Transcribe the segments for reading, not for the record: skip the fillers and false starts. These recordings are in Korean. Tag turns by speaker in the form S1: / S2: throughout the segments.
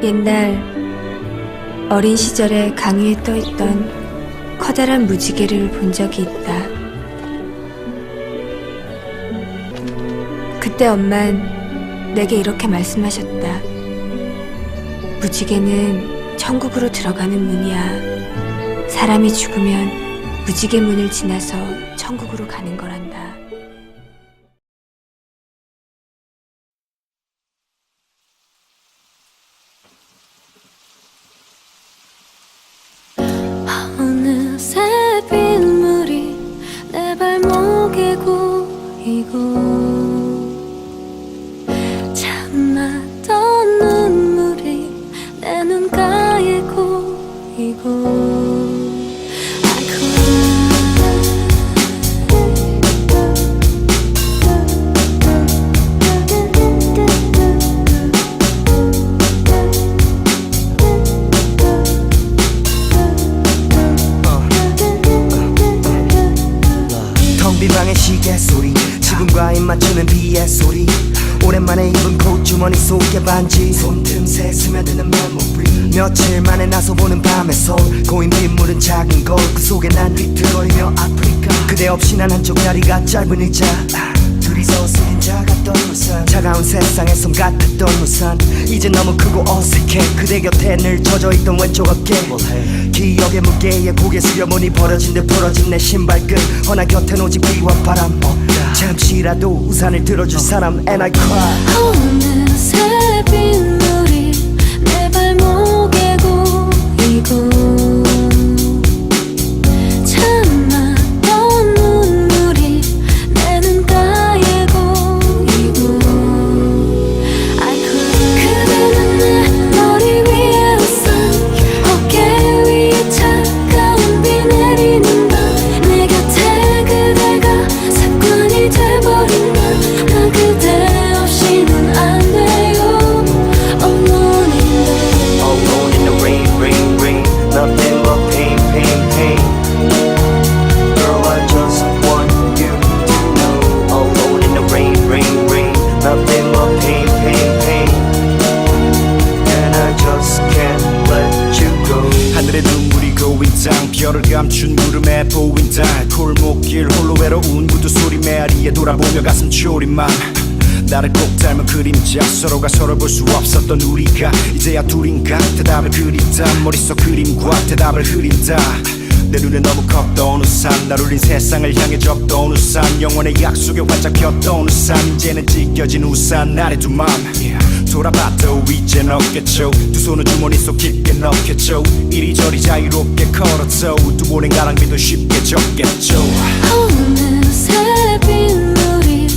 S1: 옛날 어린 시절에 강위에 떠있던 커다란 무지개를 본 적이 있다. 그때 엄만 내게 이렇게 말씀하셨다. 무지개는 천국으로 들어가는 문이야. 사람이 죽으면 무지개 문을 지나서 천국으로 가는 거란다.
S2: 어느새 빗물이 내 발목에 고이고 참았던 눈물이 내 눈가에 고이고
S3: 방의 시계 소리 지금과 입 맞추는 비의 소리 오랜만에 입은 콧 주머니 속에 반지 손틈새 스며드는 메모리 며칠 만에 나서 보는 밤의 서울 고인 빗물은 작은 거울 그 속에 난 비틀거리며 아프리카 그대 없이 난 한쪽 다리가 짧은 의자 둘이서 쓰린 작았던 우산 차가운 세상에 섬 같았던 우산 이제 너무 크고 어색해 그대 곁에 늘 젖어있던 왼쪽 어깨 기억의 무게에 고개 숙여보니 버려진 듯 부러진 내 신발끈 허나 곁엔 오직 비와 바람 잠시라도 우산을 들어줄 사람 And I cry
S2: 어느새 빗물이 내 발목에 고이고 참았던 눈물이 내 눈가에 고이고 I cry 그대는 내 머리 위에 웃어 어깨 위에 차가운 비 내리는 밤 내 곁에 그대가 습관이 돼버린 나 그대 없이는 안 돼요 Alone in the
S3: Alone in the rain, rain, rain Nothing but pain, pain, pain Girl, I just want you to know Alone in the rain, rain, rain Nothing but pain, pain, pain And I just can't let you go
S4: 하늘에 눈물이 고인 땅 별을 감춘 구름에 보인 달 골목길 홀로 외로운 구두 소리 메아리에 돌아보며 가슴 졸인 맘 나를 꼭 닮은 그림자 서로가 서로 볼 수 없었던 우리가 이제야 둘인가 대답을 그린다 머릿속 그림과 대답을 흐린다 내 눈에 너무 컸던 우산 날 울린 세상을 향해 접던 우산 영원의 약속에 활짝 폈던 우산 이제는 찢겨진 우산 아래 두 맘 돌아봐도 이젠 없겠죠 두 손을 주머니 속 깊게 넣겠죠 이리저리 자유롭게 걸었죠 두 번의 가랑비도 쉽게 적겠죠
S2: 어느새 빗물이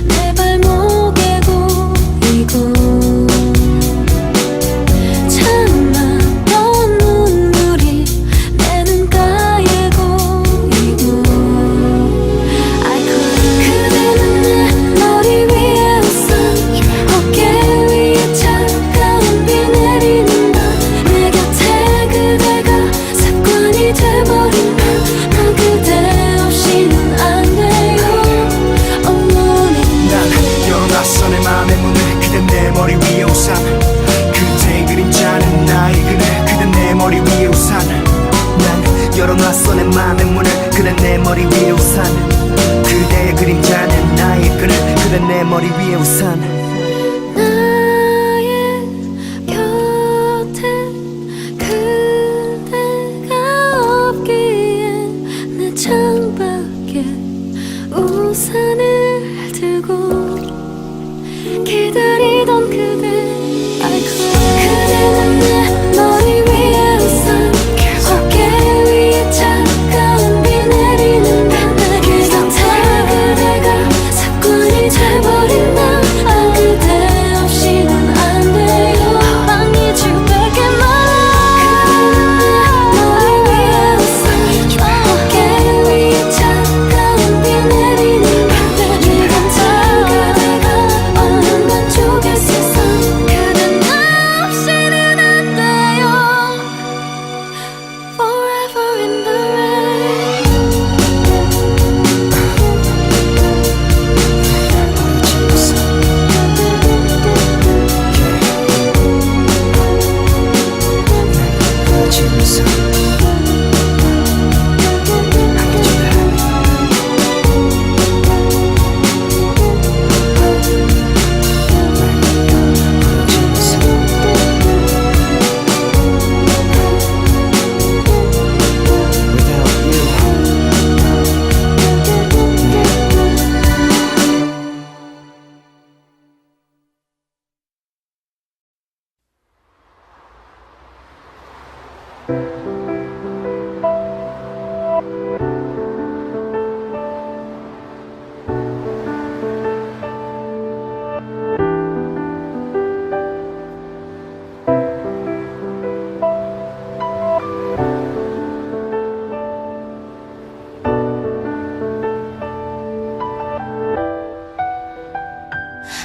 S2: 내 발목에 고이고 참았던 눈물이 내 눈가에 고이고 I cry 그대는 내 머리 위에 웃어 어깨 위에 차가운 비 내리는 밤 내 곁에 그대가 습관이 돼버린 나 그대 없이는 안 돼요 Alone in
S4: 난 열어놨어 내 맘의 문을 그댄 내 머리 위에 우산 그대의 그림자는 나의 그늘 그댄 내 머리 위에 우산
S3: 난 열어놨어 내 맘의 문을 그댄 내 머리 위에 우산 그대의 그림자는 나의 끈을 그댄 내 머리 위에 우산
S2: 나의 곁에 그대가 없기엔 내 창밖에 우산을 들고 기다리던 그대 I cry 그대는 내 머리 위에 우산 어깨 위에 차가운 비 내리는 밤 내 곁에 그대가 습관이 돼버린 나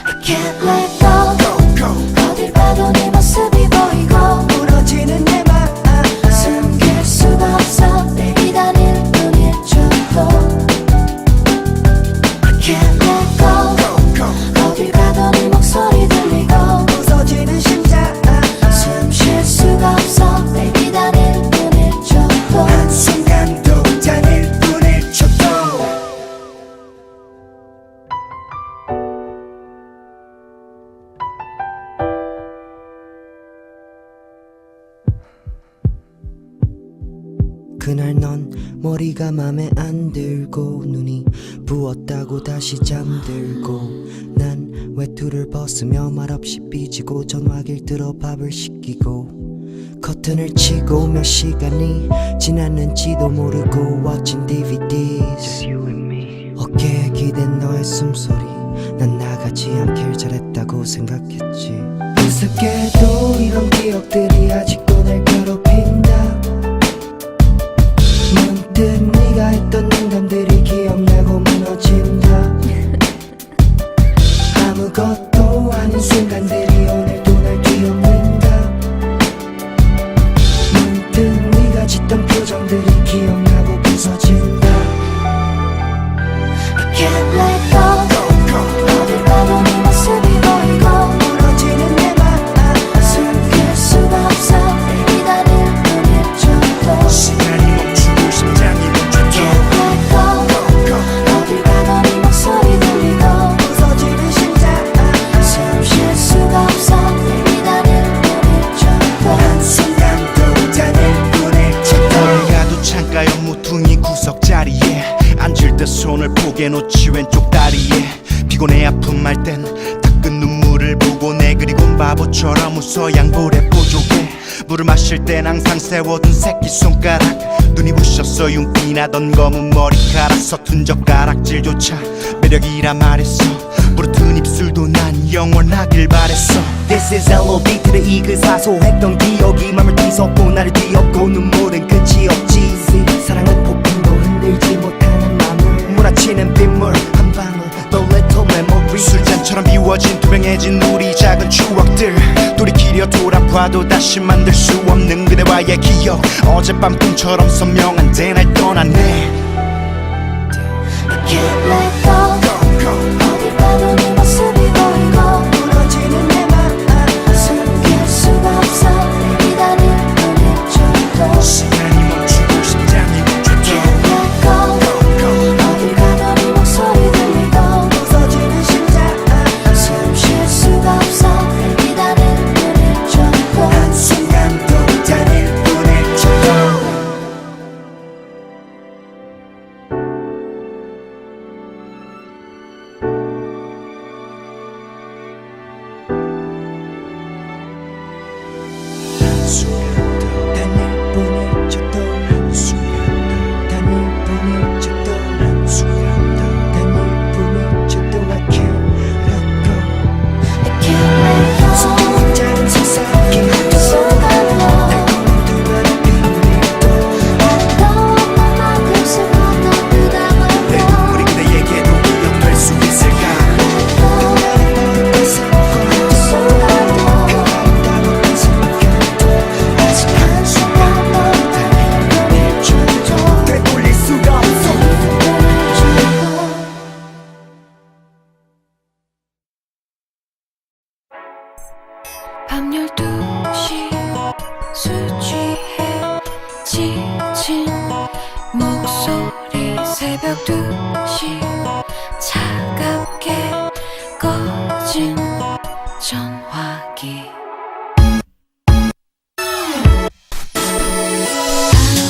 S2: I can't let go. 어딜 봐도 네 모습이 보이고
S3: 부러지는 내 맘
S2: 숨길 수가 없어 내게 다닐 뿐일 줄도 I can't let go. 어딜 가도 네 목소리 들리고
S3: 부서지는 심장
S2: 숨 쉴 수가 없어 내게 다닐 뿐일 줄도
S3: 한순간도 다닐 뿐일 줄도 그날 넌 머리가 맘에 안 들고 눈이 부었다고 다시 잠들고 난 외투를 벗으며 말없이 삐지고 전화기를 들어 밥을 시키고 커튼을 치고 몇 시간이 지났는지도 모르고 watching DVDs 어깨에 기댄 너의 숨소리 난 나가지 않길 잘했다고 생각했지 무섭게도 이런 기억들이 아직도 날 괴롭힌다 문득 네가 했던 농담들이 기억나고 무너진다 아무것도 아닌 순간들이 오늘도 날 기억는다 문득 네가 짓던 표정들이 기억나고 부서진다
S2: I can't let go. 어딜 봐도 네 모습이 보이고
S3: 부러지는 내 맘
S2: 숨길 수가 없어 내게 다닐 뿐일 줄도
S4: 시간이 멈추고 심장이 멈춰도
S2: Can't let go. 어딜 가도 네 목소리 들리고
S3: 부서지는 심장
S2: 숨 쉴 수가 없어 내게 다닐 뿐일 줄도
S3: 한순간도 다닐 뿐일 줄도
S4: 어딜 가도 창가 옆 무퉁이 구석 자리에 앉을 때 손을 포개 놓지 왼쪽 다리에 피곤해 아픔 말 땐 닦은 눈물을 보고 내 그리곤 바보처럼 웃어 양볼에 보조개 물을 마실 땐 항상 세워둔 새끼 손가락 눈이 부셨어 윤기 나던 검은 머리카락 서툰 젓가락질조차 매력이라 말했어 부르튼 입술도 난 영원하길 바랬어
S3: This is L.O.B. to the E 그 사소했던 기억이 맘을 뒤섞고 나를 뒤엎고 눈물은 끝이 없지 사랑은 폭풍도 흔들지 못하는 맘을 몰아치는 빗물 한 방울 The little memory
S4: 술잔처럼 비워진 투명해진 우리 작은 추억들 돌이키려 돌아봐도 다시 만들 수 없는 그대와의 기억 어젯밤 꿈처럼 선명한데 날 떠났네
S2: I can't let go. 어딜 봐도 네 모습이 보이고
S3: 부러지는 내 맘
S2: 숨길 수가 없어 내게 다닐 뿐일 줄도
S4: 시간이 멈추고 심장이 멈춰도
S2: Can't let go. 어딜 가도 네 목소리 들리고
S3: 부서지는 심장
S2: 숨 쉴 수가 없어 내게 다닐 뿐일 줄도
S3: 한순간도 다닐 뿐일 줄도 한순간도 다닐 뿐일 줄도 한순간도 다닐 뿐일 줄도 한순간도 다닐 뿐일 줄도 I can't let go
S2: I can't let go.
S3: 작은 세상이
S2: 그 순간도
S3: 달콤한 비밀도
S2: 너 없는 만큼 슬펐던 그
S4: 내
S2: 단어도
S4: 눈물이 그대에게도 기억될 수 있을까
S3: 나를 뺏어고
S2: 그 순간도
S3: 아름다운 순간도
S2: 아직 한순간도 다닐 뿐일 줄도
S3: 되돌릴 수가 없어
S2: 뿐일 줄도 밤 12시 술 취해 지친 목소리 새벽 2시 차갑게 꺼진 전화기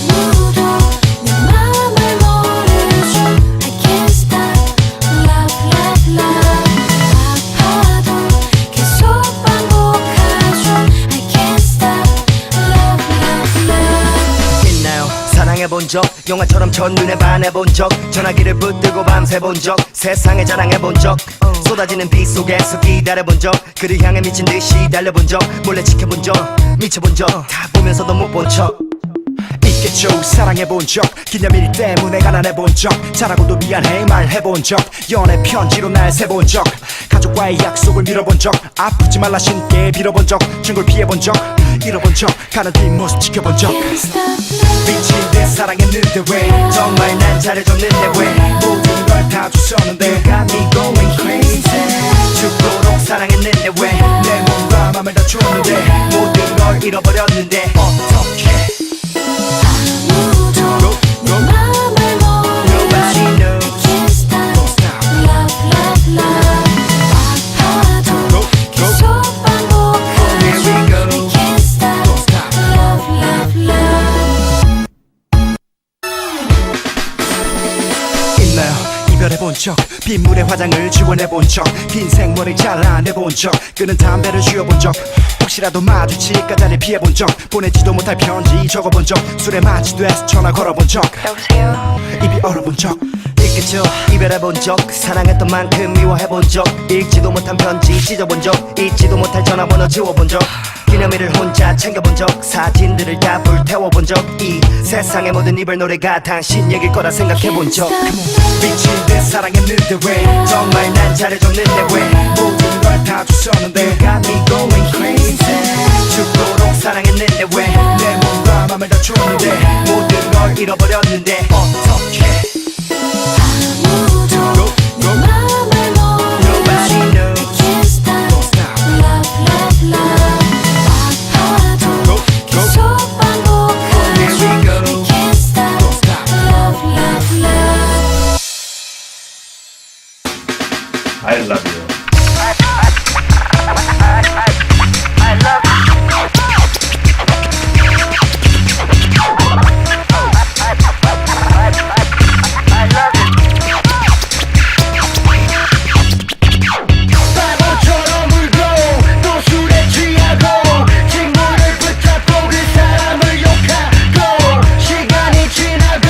S2: 아무도 내 맘을 모르죠 I can't stop love love love 아파도 계속 반복하죠 I can't stop love love love
S3: 해본 적 영화처럼 첫눈에 반해본 적 전화기를 붙들고 밤새 본 적 세상에 자랑해본 적 쏟아지는 비 속에서 기다려본 적 그를 향해 미친 듯이 달려본 적 몰래 지켜본 적 미쳐본 적 다 보면서도 못 본 척
S4: 있겠죠 사랑해본 적 기념일 때문에 가난해본 적 잘하고도 미안해 말해본 적 연애 편지로 날 세본 적 가족과의 약속을 밀어본 적 아프지 말라 신께 빌어본 적 증걸 피해본 적 잃어본 적 가는 뒷모습 지켜본 적 미친 듯 사랑했는데 왜 정말 난 잘해줬는데 왜 모든 걸 다 줬었는데 You got me going crazy 죽도록 사랑했는데 왜 내 몸과 맘을 다 줬는데 모든 걸 잃어버렸는데 어떡해
S2: 아무도 내 맘을 모르지 I can't stop Love love love 아파도 계속 반복하죠 I can't stop Love love love
S4: 있나요 이별해본 적 빗물에 화장을 지원해본 적 긴 생머리 잘라내본 적 끄는 담배를 쥐어본 적 혹시라도 마주칠까 자리 피해본 적 보내지도 못할 편지 적어본 적 술에 마취돼서 전화 걸어본 적
S1: 여보세요?
S4: 입이 얼어본 적
S3: 있겠죠 이별해본 적 사랑했던 만큼 미워해본 적 읽지도 못한 편지 찢어본 적 잊지도 못할 전화번호 지워본 적 기념일을 혼자 챙겨본 적 사진들을 다 불태워본 적 이 세상의 모든 이별 노래가 당신 얘길 거라 생각해본 적
S4: 미친 듯 사랑했는데 왜
S3: 정말 난 잘해줬는데 왜
S4: 모든 걸 다 줬었는데
S3: You got me going crazy 죽도록 사랑했는데 왜
S4: 내 몸과 맘을 다 줬는데
S3: 모든 걸 잃어버렸는데 어떡해
S2: 아무도 내 맘을 모르지 I can't stop Love love love 아파도 계속 반복하죠 I can't stop Love love love
S5: I love you.
S4: 바보처럼 울고 또 술에 취하고 친구를 붙잡고 그 사람을 욕하고 시간이 지나고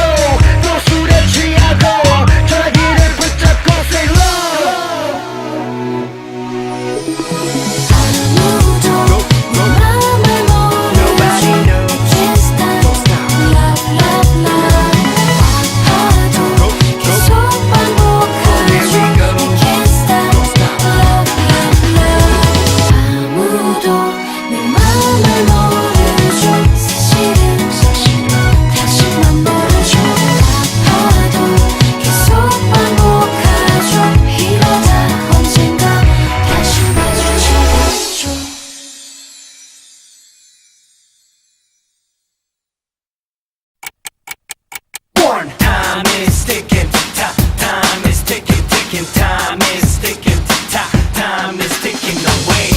S4: 또 술에 취하고 전화기를 붙잡고 say love
S2: 아무도 내 맘을 모르지 I can't stop Love love love 아파도 계속 반복하죠 I can't stop Love love love 아무도 내 맘을 모르죠 사실은 당신만 모르죠 아파도 계속 반복하죠 이러다 언젠가 다시 마주치겠죠
S3: One time is ticking time is ticking time is ticking time is ticking away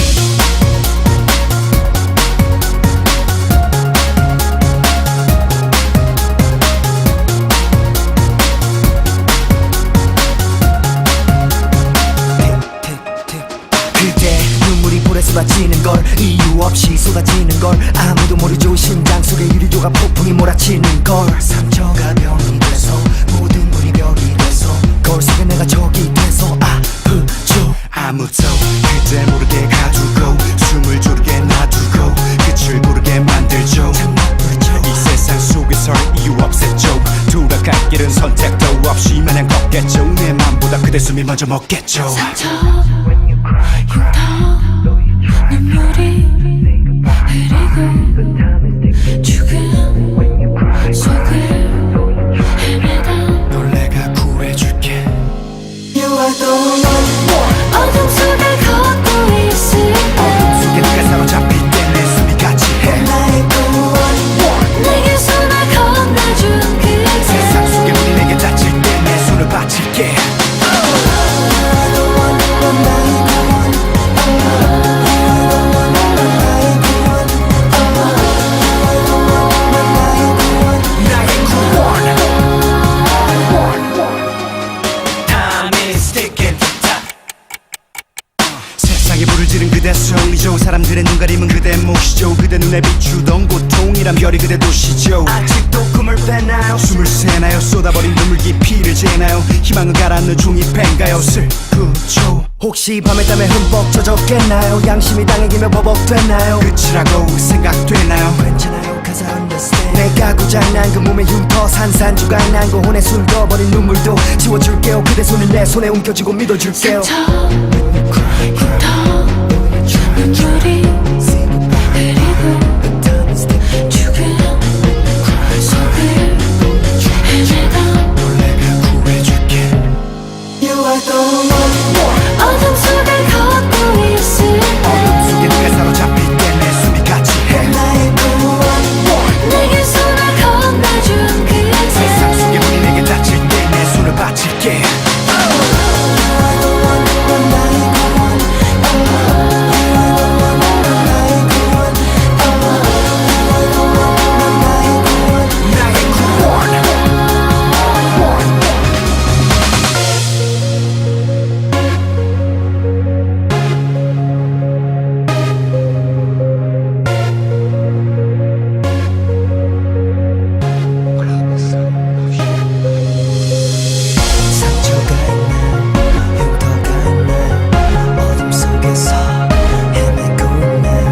S3: 그대 눈물이 볼에 쏟아지는 걸 이유 없이 쏟아지는 걸 아무도 모르죠 심장 속에 유리조가 폭풍이 몰아치는 걸 상처가 병이 돼서 모든 걸 이별이 돼서 거울 속에 내가 적이 돼서 아프죠
S4: 아무도 그대 모르게 가두고 숨을 조르게 놔두고 끝을 모르게 만들죠 이 세상 속에서 이유 없었죠 돌아갈 길은 선택도 없이 마냥 걷겠죠 내 맘보다 그대 숨이 먼저 먹겠죠
S2: 눈물이 흐르고 죽음 속을 헤매다
S4: 널 내가 구해줄게
S2: 어둠 속을 걷고 있을 때
S4: 속에 네가 사로잡힐 때 내 숨이 같이 해
S2: 내게 손을 건네준 그대
S4: 세상 속에 우리 내게 다칠 때 내 손을 바칠게
S2: 넌
S4: 세상에 불을 지른 그대 소리죠. 사람들의 눈 가림은 그대 몫이죠. 그대 눈에 비추던 고통이란 별이 그대 도시죠.
S3: 아직도 꿈을 빼나요?
S4: 숨을 새나요? 쏟아버린 눈물 깊이를 재나요? 희망을 가라앉는 종이팬가요? 슬프죠.
S3: 혹시 밤에 땀에 흠뻑 젖었겠나요? 양심이 당해기며 버벅됐나요?
S4: 끝이라고 생각되나요?
S3: 괜찮아요 cause I understand 내가 고장난 그 몸에 흉터 산산주가 난 고혼에 숨겨버린 눈물도 지워줄게요. 그대 손을 내 손에 움켜쥐고 믿어줄게요.
S2: 눈물이 그리고 죽음 속을 헤매다
S4: 구해줄게.
S3: You are the one
S2: 어둠 속을 걷고 있을
S4: 어둠 속에
S2: 때
S4: 내가 사로잡힐 때 내 숨이 같이 해.
S3: 나의 구원
S2: 내게 손을 건네준
S4: 세상 속에
S2: 그새
S4: 우리 내게 닫힐 때 내 손을 바칠게. 나의 구원.
S3: 상처가 있나요? 흉터가 있나요? 어둠 속에서 헤매고 있나요?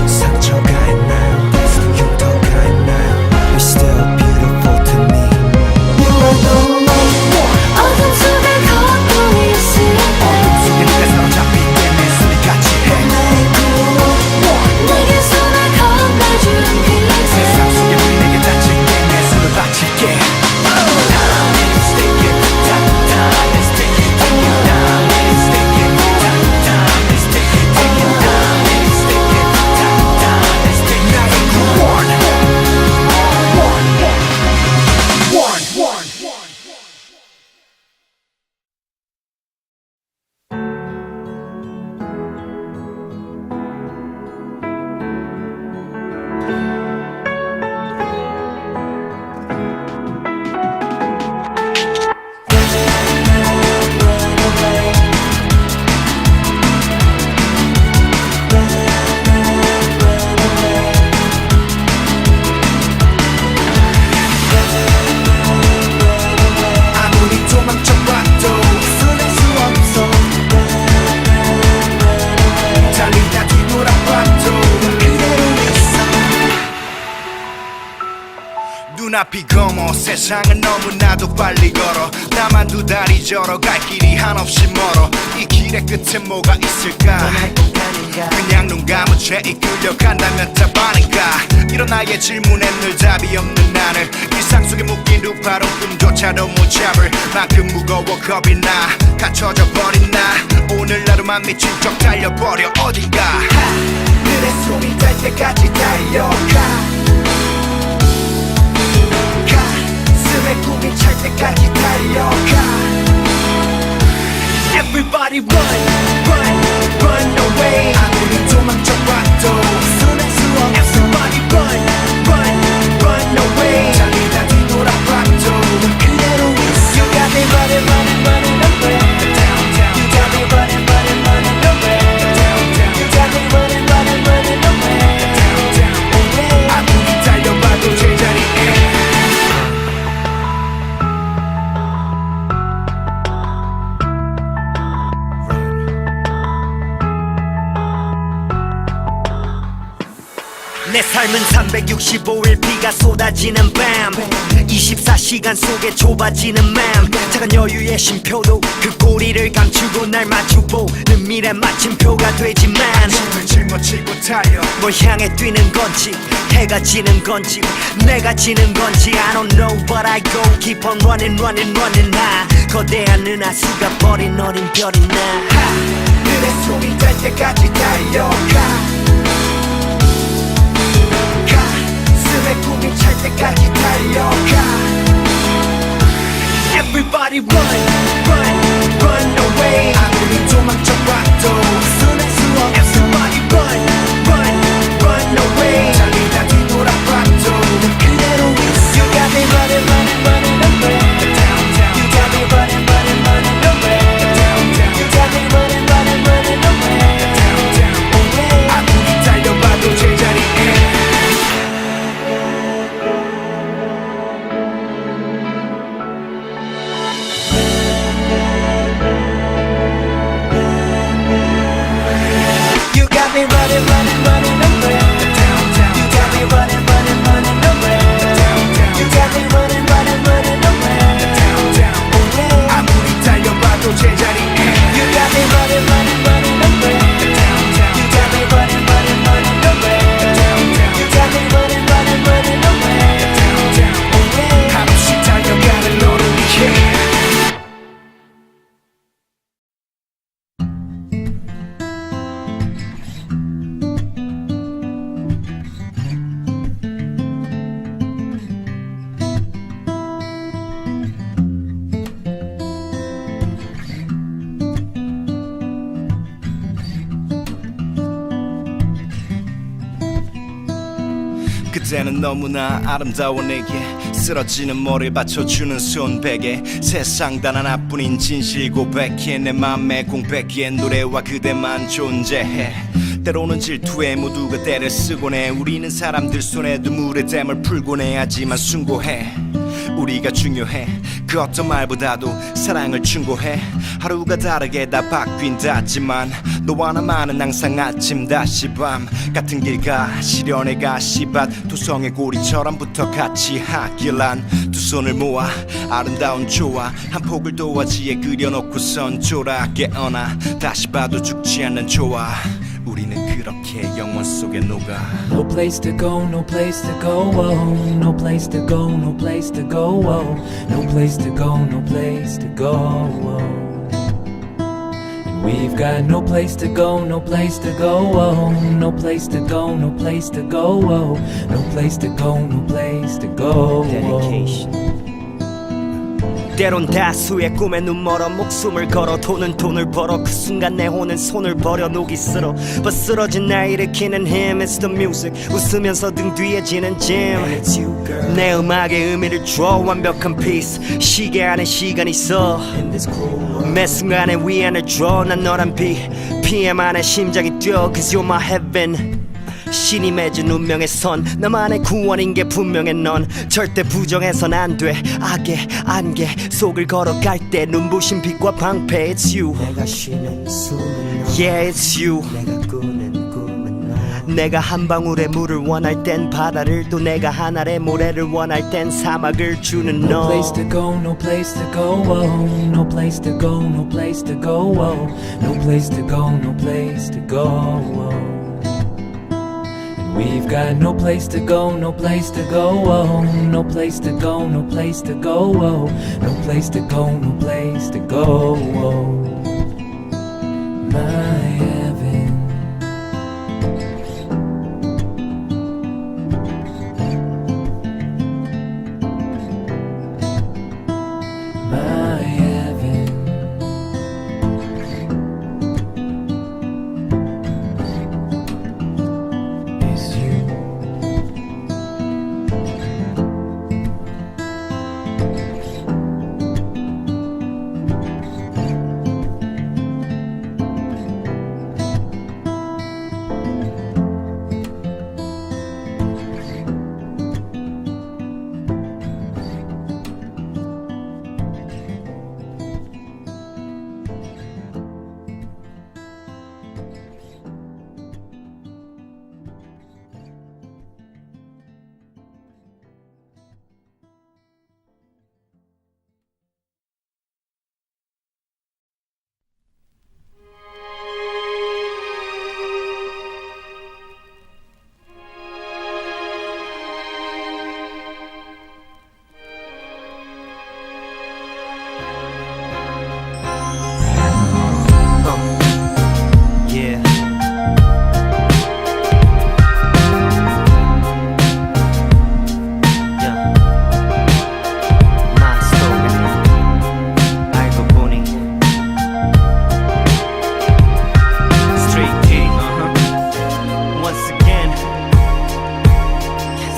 S3: 상처가 있나요? 흉터가 있나요? You're still beautiful to me. You are the one
S2: 어둠 속을 걷고 있을
S4: 어둠 속에
S2: 때
S4: 내가 사로잡힐 때 내 숨이 같이 해.
S3: 나의 구원
S2: 내게 손을 건네준
S4: 세상 속에
S2: 그새
S4: 우리 내게 닫힐 때 내 손을 바칠게. 아무리 도망쳐봐도 손댈 수 없어. 달리다 뒤돌아봐도 그대로 있어. 눈앞이 검어 세상은 너무나도 빨리 걸어. 나만 두 다리 절어 갈 길이 한없이 멀어. 이 길의 끝에 뭐가 있을까? 그냥 눈 감은 채 이끌려간다면 답 아닌가? 이런 나의 질문에 늘 답이 없는 나를 일상 속에 묶인 두 파론 꿈조차도 못 잡을 만큼 무거워 겁이 나. 갇혀져 버린 나 오늘 하루만 미친 척 달려버려 어딘가.
S3: 그대 손이 닿을 때까지 달려가 가슴에 꿈이 찰 때까지 달려가 Everybody run, run, run away.
S4: 아무리 도망쳐봐도
S3: 손댈 수 없어.
S4: Everybody run, run, run away. 달리다 뒤돌아봐도
S3: 그대로 있어.
S2: You got me running, running, running away.
S4: downtown.
S2: You got me running, running, running away. You got me running, running, running away.
S4: 아무리 달려봐도 제자리에.
S3: 내 삶은 365일 비가 쏟아지는 밤 24시간 속에 좁아지는 맘 작은 여유의 쉼표도 그 꼬리를 감추고 날 마주보는 미래 마침표가 되지만
S4: 힘을 짊어지고 달려.
S3: 뭘 향해 뛰는 건지 해가 지는 건지 내가 지는 건지 I don't know but I go keep on running running running high 거대한 은하수가 버린 어린 별이 나
S4: 그대 손이 닿을 때까지 달려가. 가슴에 꿈이 찰 때까지 달려가.
S3: Everybody run run run away
S4: 아무리 도망쳐봐도
S3: 손댈 수 없어
S4: Everybody run, run, run away. 달리다 뒤돌아봐도
S3: 그대로 있어
S2: You got me running, running, running away.
S4: downtown.
S2: You got me running, running, running away.
S4: downtown.
S2: You got me running, running, running away.
S4: 그때는 너무나 아름다워 내게 쓰러지는 머리를 받쳐주는 손베개 세상 단 하나뿐인 진실 고백해 내 맘의 공백기에 노래와 그대만 존재해 때로는 질투에 모두가 때를 쓰곤 해 우리는 사람들 손에 눈물의 댐을 풀곤 해 하지만 숭고해 우리가 중요해 그 어떤 말보다도 사랑을 충고해 하루가 다르게 다 바뀐다지만 너와 나만은 항상 아침 다시 밤 같은 길가 시련의 가시밭 도성의 고리처럼 붙어 같이 하길란 두 손을 모아 아름다운 조화 한 폭을 도화지에 그려놓고선 초라하게 깨어나 다시 봐도 죽지 않는 조화 우리는 그렇게 영원 속에 녹아
S6: No place to go, no place to go, oh. No place to go, no place to go, oh. No place to go, no place to go, oh. And we've got no place to go, no place to go, oh. No place to go, no place to go, oh. No place to go, no place to go, oh.
S3: 때론 다수의 꿈에 눈 멀어 목숨을 걸어 돈을 벌어 그 순간 내 혼은 손을 버려 녹이 쓸어 벗쓰러진 날 일으키는 힘 It's the music 웃으면서 등 뒤에 지는 짐 내 음악에 의미를 줘 완벽한 peace 시계 안에 시간이 써 매 순간에 위안을 줘 난 너란 PM 안에 심장이 뛰어 Cause you're my heaven 신이 맺은 운명의 선 나만의 구원인 게 분명해 넌 절대 부정해선 안 돼 악의 안개 속을 걸어갈 때 눈부신 빛과 방패 It's you 내가 쉬는 숨은 너 Yeah it's you 내가 꾸는 꿈은 너 내가 한 방울의 물을 원할 땐 바다를 또 내가 한 알의 모래를 원할 땐 사막을 주는 너
S6: No place to go, no place to go, oh. No place to go, no place to go, oh. No place to go, no place to go, oh. We've got no place to go, no place to go, oh. No place to go, no place to go, oh. No place to go, no place to go, oh. My heaven. My heaven. Is you.
S3: Yeah Yeah My story 알고 보니 Street King Once again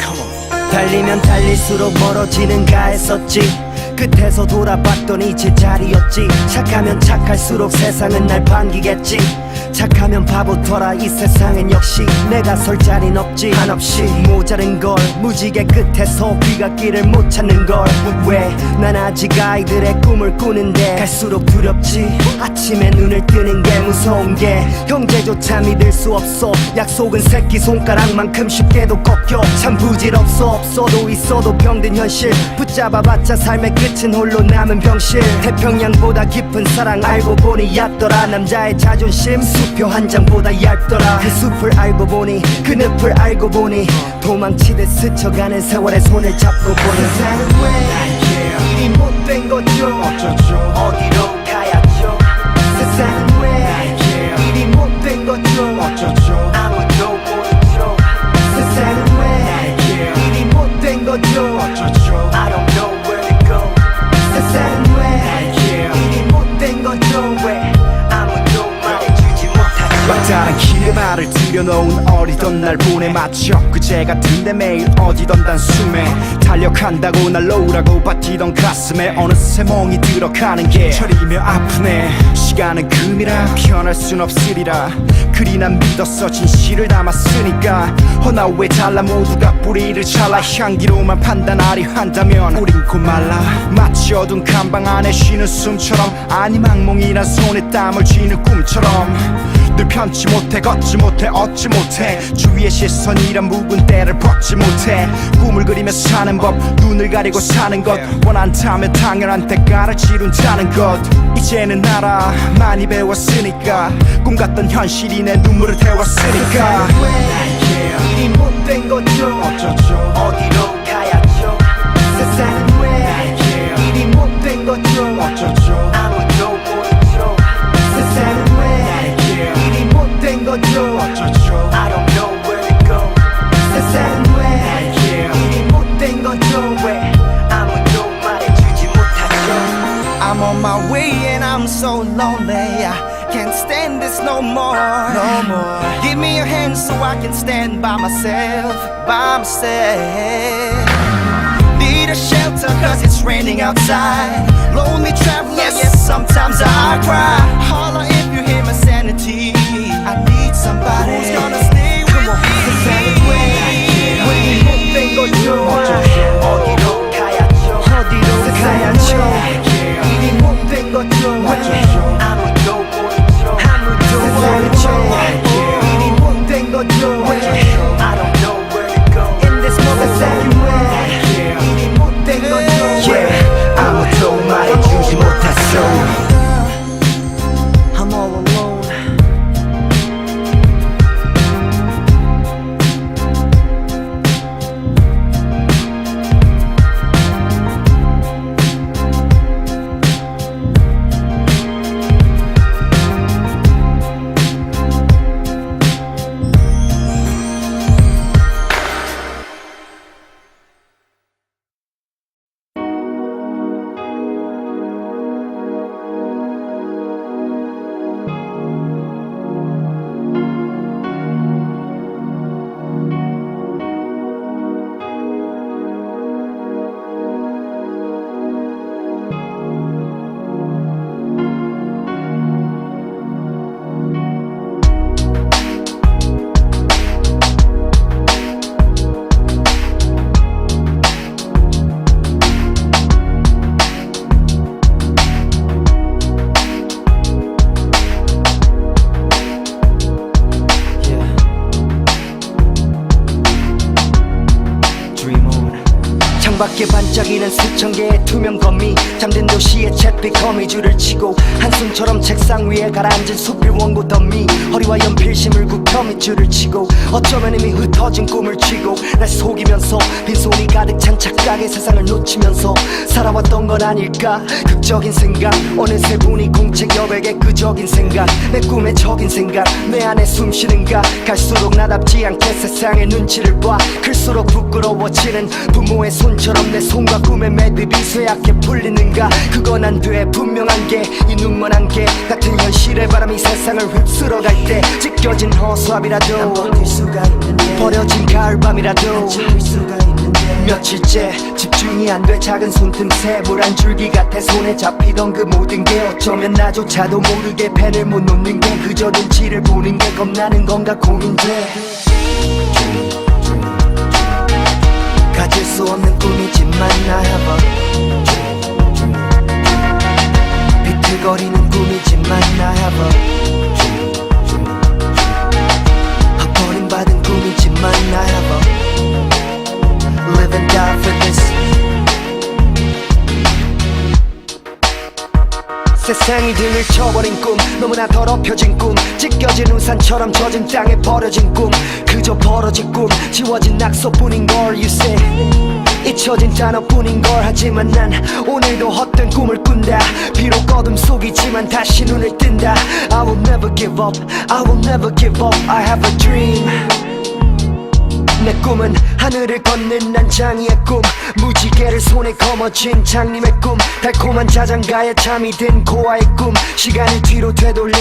S3: Come on 달리면 달릴수록 멀어지는가 했었지 끝에서 돌아봤더니 제자리였지 착하면 착할수록 세상은 날 반기겠지 착하면 바보더라 이 세상엔 역시 내가 설 자리는 없지 한없이 모자른 걸 무지개 끝에서 귀갓길을 못 찾는 걸 왜 난 아직 아이들의 꿈을 꾸는데 갈수록 두렵지 아침에 눈을 뜨는 게 무서운 게 형제조차 믿을 수 없어 약속은 새끼손가락만큼 쉽게도 꺾여 참 부질없어 없어도 있어도 병든 현실 붙잡아봤자 삶의 끝은 홀로 남은 병실 태평양보다 깊은 사랑 알고 보니 얕더라 남자의 자존심 수표 한 장보다 얇더라 그 숲을 알고 보니 그 늪을 알고 보니 도망치듯 스쳐가는 세월의 손을 잡고 보니 세상은 왜 일이 못된 거죠 어디로 가야죠 세상은 왜 일이 못된 거죠 아무도 모르죠 세상은 왜 일이 못된 거죠 I don't know where to go 세상은 왜 일이 못된 거죠 왜 아무도 말해주지 못하죠
S4: 막다른 길에 벽에 발을 들여놓은 어리던 날 보내 마치 엊그제 같은데 매일 어디던 단숨에 달려간다고 날 놓으라고 버티던 가슴에 어느새 멍이 들어가는 게 저리며 아프네. 시간은 금이라 변할 순 없으리라 그리 난 믿었어 진실을 담았으니까 나 왜 잘라 모두가 뿌리를 잘라 향기로만 판단하려 한다면 우린 곧 말라 마치 어두운 감방 안에 쉬는 숨처럼 아니 악몽이란 손에 땀을 쥐는 꿈처럼 늘 편치 못해 걷지 못해 얻지 못해 주위의 시선이란 묵은 때를 벗지 못해 꿈을 그리며 사는 법 눈을 가리고 사는 것 원한다면 당연한 대가를 치른다는 것 이제는 알아 많이 배웠으니까 꿈 같던 현실이 내 눈물을 태웠으니까
S3: 일이 못된 거죠 어쩌죠 어디로 가야죠 세상은 왜 일이 못된 거죠 어쩌죠 아무도 모르죠 세상은 왜 일이 못된 거죠 어쩌죠 I don't know where to go 세상은 왜 일이 못된 거죠 왜 아무도 말해주지 못하죠 I'm on my way and I'm so lonely I can't stand this no more no more Give me your hand so I can stand by myself Need a shelter cause it's raining outside Lonely traveler, yes sometimes I cry Holler if you hear my sanity I need somebody who's gonna stay with me 세상은 왜 못된 거죠 어디로 가야죠 어디로 가야죠 일이 못된 거죠 아무도 모르죠 아무도 모르죠 일이 못된 거죠 I don't know where to go in this moment 세상은 왜 일이 못된 거죠 아무도 말해주지 못했어 I'm all alone 창밖에 반짝이는 수천 개의 투명 거미 잠든 도시의 잿빛 거미줄을 치고 한숨처럼 책상 위에 가라앉은 수필 원고 더미 허리와 연필 심을 굽혀 밑줄을 치고 어쩌면 이미 흩어진 꿈을 쥐고 날 속이면서 빈손이 가득 찬 착각의 세상을 놓치면서 살아왔던 건 아닐까 극적인 생각 어느새 보니 공책 여백의 끄적인 생각 내 꿈의 적인 생각 내 안에 숨쉬는가 갈수록 나답지 않게 세상의 눈치를 봐 클수록 부끄러워지는 부모의 손처럼 내 손과 꿈의 매듭이 쇠약해 풀리는가 그건 안 돼 분명한 게 이 눈먼 안개 같은 현실의 바람이 세상을 휩쓸어갈 때 찢겨진 허수아비라도 버틸 수가 있는데 버려진 가을밤이라도 참을 수가 있는데 며칠째 집중이 안 돼 작은 손틈새 물 한 줄기 같아 손에 잡히던 그 모든 게 어쩌면 나조차도 모르게 펜을 못 놓는 게 그저 눈치를 보는 게 겁나는 건가 고민돼 가질 수 없는 꿈이지만 I have a 비틀거리는 꿈이지만 I have a 버림받은 꿈이지만 I have a live and die for this 세상이 등을 쳐버린 꿈 너무나 더럽혀진 꿈 찢겨진 우산처럼 젖은 땅에 버려진 꿈 그저 벌어진 꿈 지워진 낙서뿐인 걸 you say 잊혀진 단어뿐인 걸 하지만 난 오늘도 헛된 꿈을 꾼다 비록 어둠 속이지만 다시 눈을 뜬다 I will never give up I will never give up I have a dream 내 꿈은 하늘을 걷는 난장이의 꿈, 무지개를 손에 거머쥔 장님의 꿈, 달콤한 자장가에 잠이 든 고아의 꿈, 시간을 뒤로 되돌린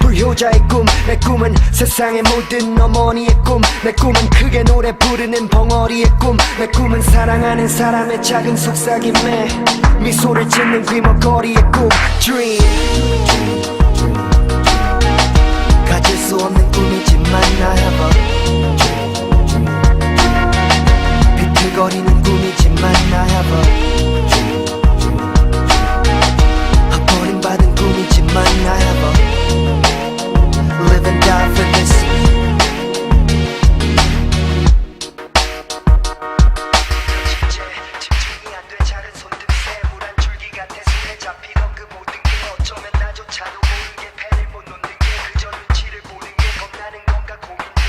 S3: 불효자의 꿈. 내 꿈은 세상의 모든 어머니의 꿈, 내 꿈은 크게 노래 부르는 벙어리의 꿈. 내 꿈은 사랑하는 사람의 작은 속삭임에 미소를 짓는 귀머거리의 꿈. Dream, 가질 수 없는 꿈이지만 I have a 비틀거리는 꿈이지만 I have a 버림받은 꿈이지만 I have a live and die for this. 집중이 안 돼 작은 손등새 물 한 줄기 같아 손에 잡히던 그 모든 게 어쩌면 나조차도 모르게 펜을 못 놓는 게 그저 눈치를 보는 게 겁나는 건가 고민돼.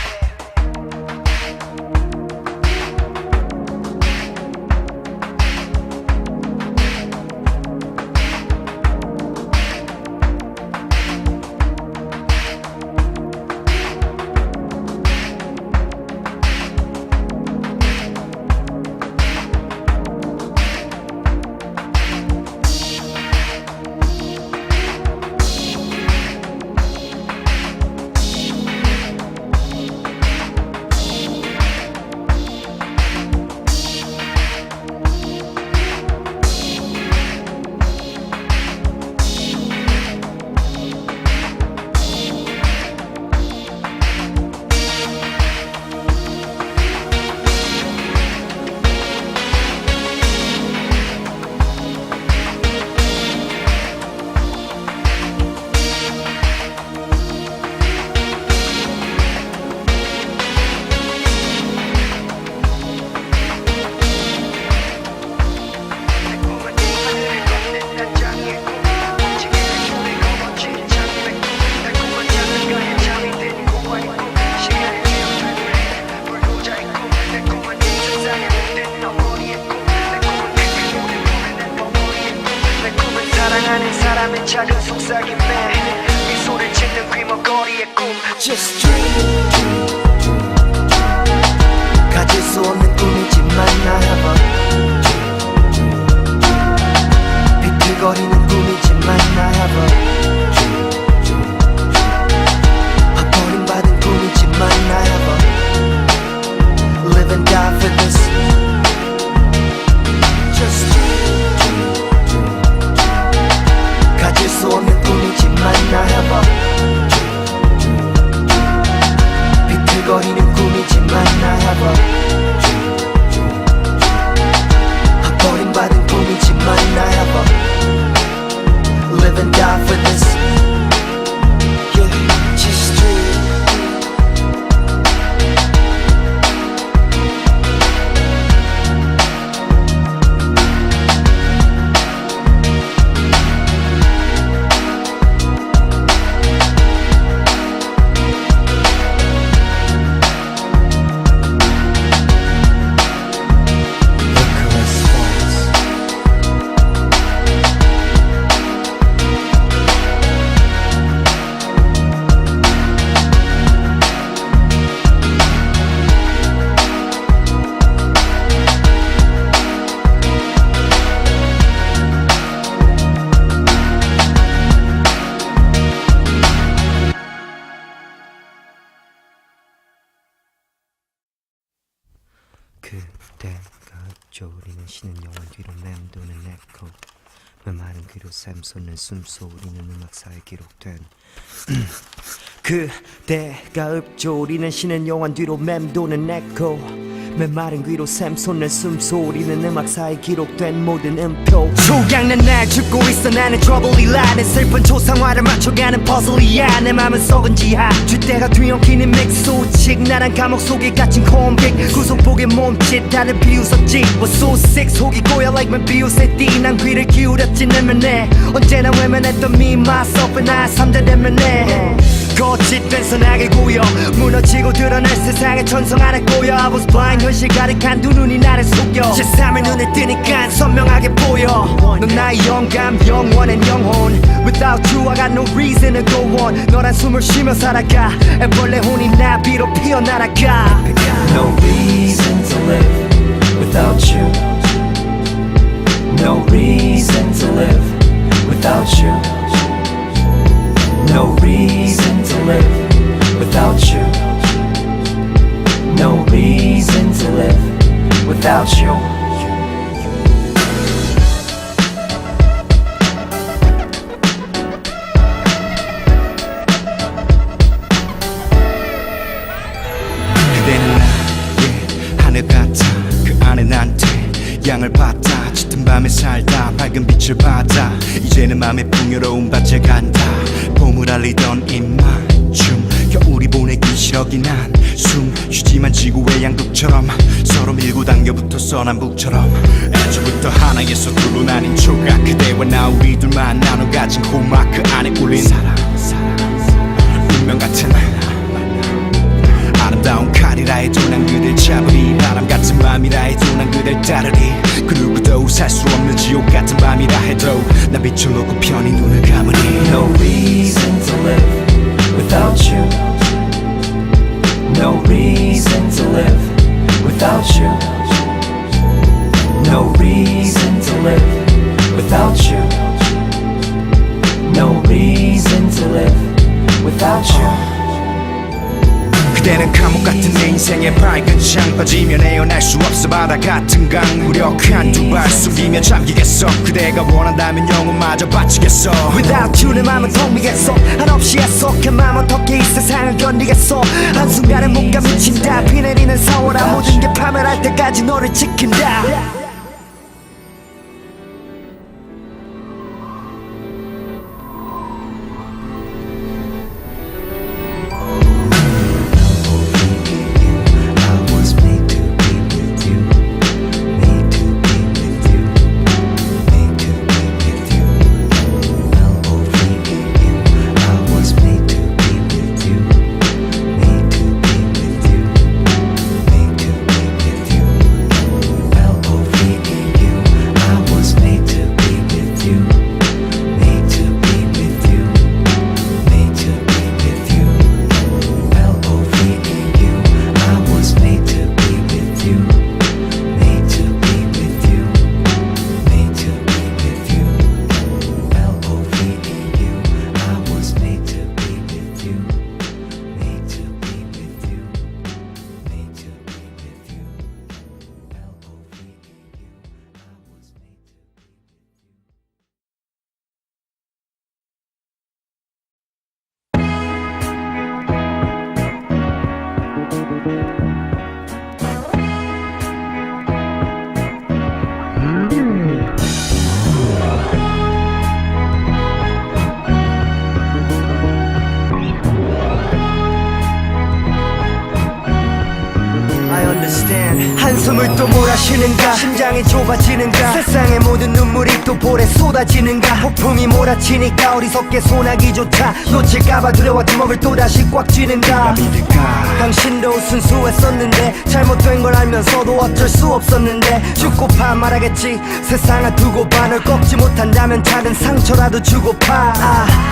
S3: 사랑하는 사람의 작은 속삭임에 미소를 짓는 귀머거리의 꿈. Just dream, 가질 수 없는 꿈이지만 I have a 비틀거리는 꿈이지만 I have a 버림받은 꿈이지만 I have a live and die for this. Just dream, 가질 수 없는 꿈이지만 I have a 비틀거리는 꿈이지만 I have a 버림받은 꿈이지만 I have a live and die for this. Yeah, just dream. 그대가 읊조리는 쉬는 영혼 뒤로 맴도는 에코, 메마른 귀로 샘솟는 숨소리는 음악사에 기록된 그대가 읊조리는 쉬는 영혼 뒤로 맴도는 에코, 메마른 귀로 샘솟는 숨소리는 음악사에 기록된 모든 음표. 초강난 날 줍고 있어 나는 트러블이 라는 슬픈 초상화를 맞춰가는 퍼즐이야. 내 맘은 썩은 지하 뒷대가 뒤엉키는 믹소직 나란 감옥 속에 갇힌 콤빅 구속복의 몸짓 다들 비웃었지. Was so sick 속이 고여 like my 비웃애띠. 난 귀를 기울였지 내면에 언제나 외면했던 me myself and I 3대 대면에 거짓된 선악을 구여 무너지고 드러날 세상의 천성 안에 꼬여 I was blind 현실 가득한 두 눈이 나를 속여 제3의 눈을 뜨니까 선명하게 보여 넌 나의 영감 영원한 영혼 Without you I got no reason to go on 너란 숨을 쉬며 살아가 애벌레 혼이 나비로 피어날아가
S6: No reason to live without you. No reason to live without you. No reason to live without you. No reason to live without you.
S4: 그대는 나의 하늘 같아 그 안에 난데 양을 받아 짙은 밤에 살다 밝은 빛을 받아 이제는 맘에 풍요로운 밭에 간다 봄을 알리던 입맞춤 겨울이 보내기 싫어긴 한 숨 쉬지만 지구의 양극처럼 서로 밀고 당겨 붙었어 남북처럼 애초부터 하나의 서둘로 나뉜 조각 그대와 나 우리 둘만 나눠 가진 고막 그 안에 울린 사랑 운명 같은 아름다운 칼이라 해도 난 그댈 잡으리 바람 같은 맘이라 해도 난 그댈 따르리 그 누구도 살 수 없는 지옥 같은 밤이라 해도 난 빛을 놓고 편히 눈을 감으리
S6: No reason to live without you. No reason to live without you. No reason to live without you. No reason to live without you.
S4: 그대는 감옥 같은 내 인생의 밝은 창 빠지면 헤어날 수 없어 바다 같은 강 무력한 두 발 숨기며 잠기겠어 그대가 원한다면 영혼마저 바치겠어
S3: Without you 내 맘은 텅 비겠어 한없이 애석한 맘 어떻게 이 세상을 견디겠어 한순간에 못가 미친다 비 내리는 4월아 모든 게 파멸할 때까지 너를 지킨다 한숨을 또 몰아쉬는가 심장이 좁아지는가 세상의 모든 눈물이 또 볼에 쏟아지는가 폭풍이 몰아치니까 어리석게 소나기조차 놓칠까봐 두려워 주먹을 또다시 꽉 쥐는가 당신도 순수했었는데 잘못된 걸 알면서도 어쩔 수 없었는데 죽고파 말하겠지 세상을 두고봐 널 꺾지 못한다면 작은 상처라도 주고파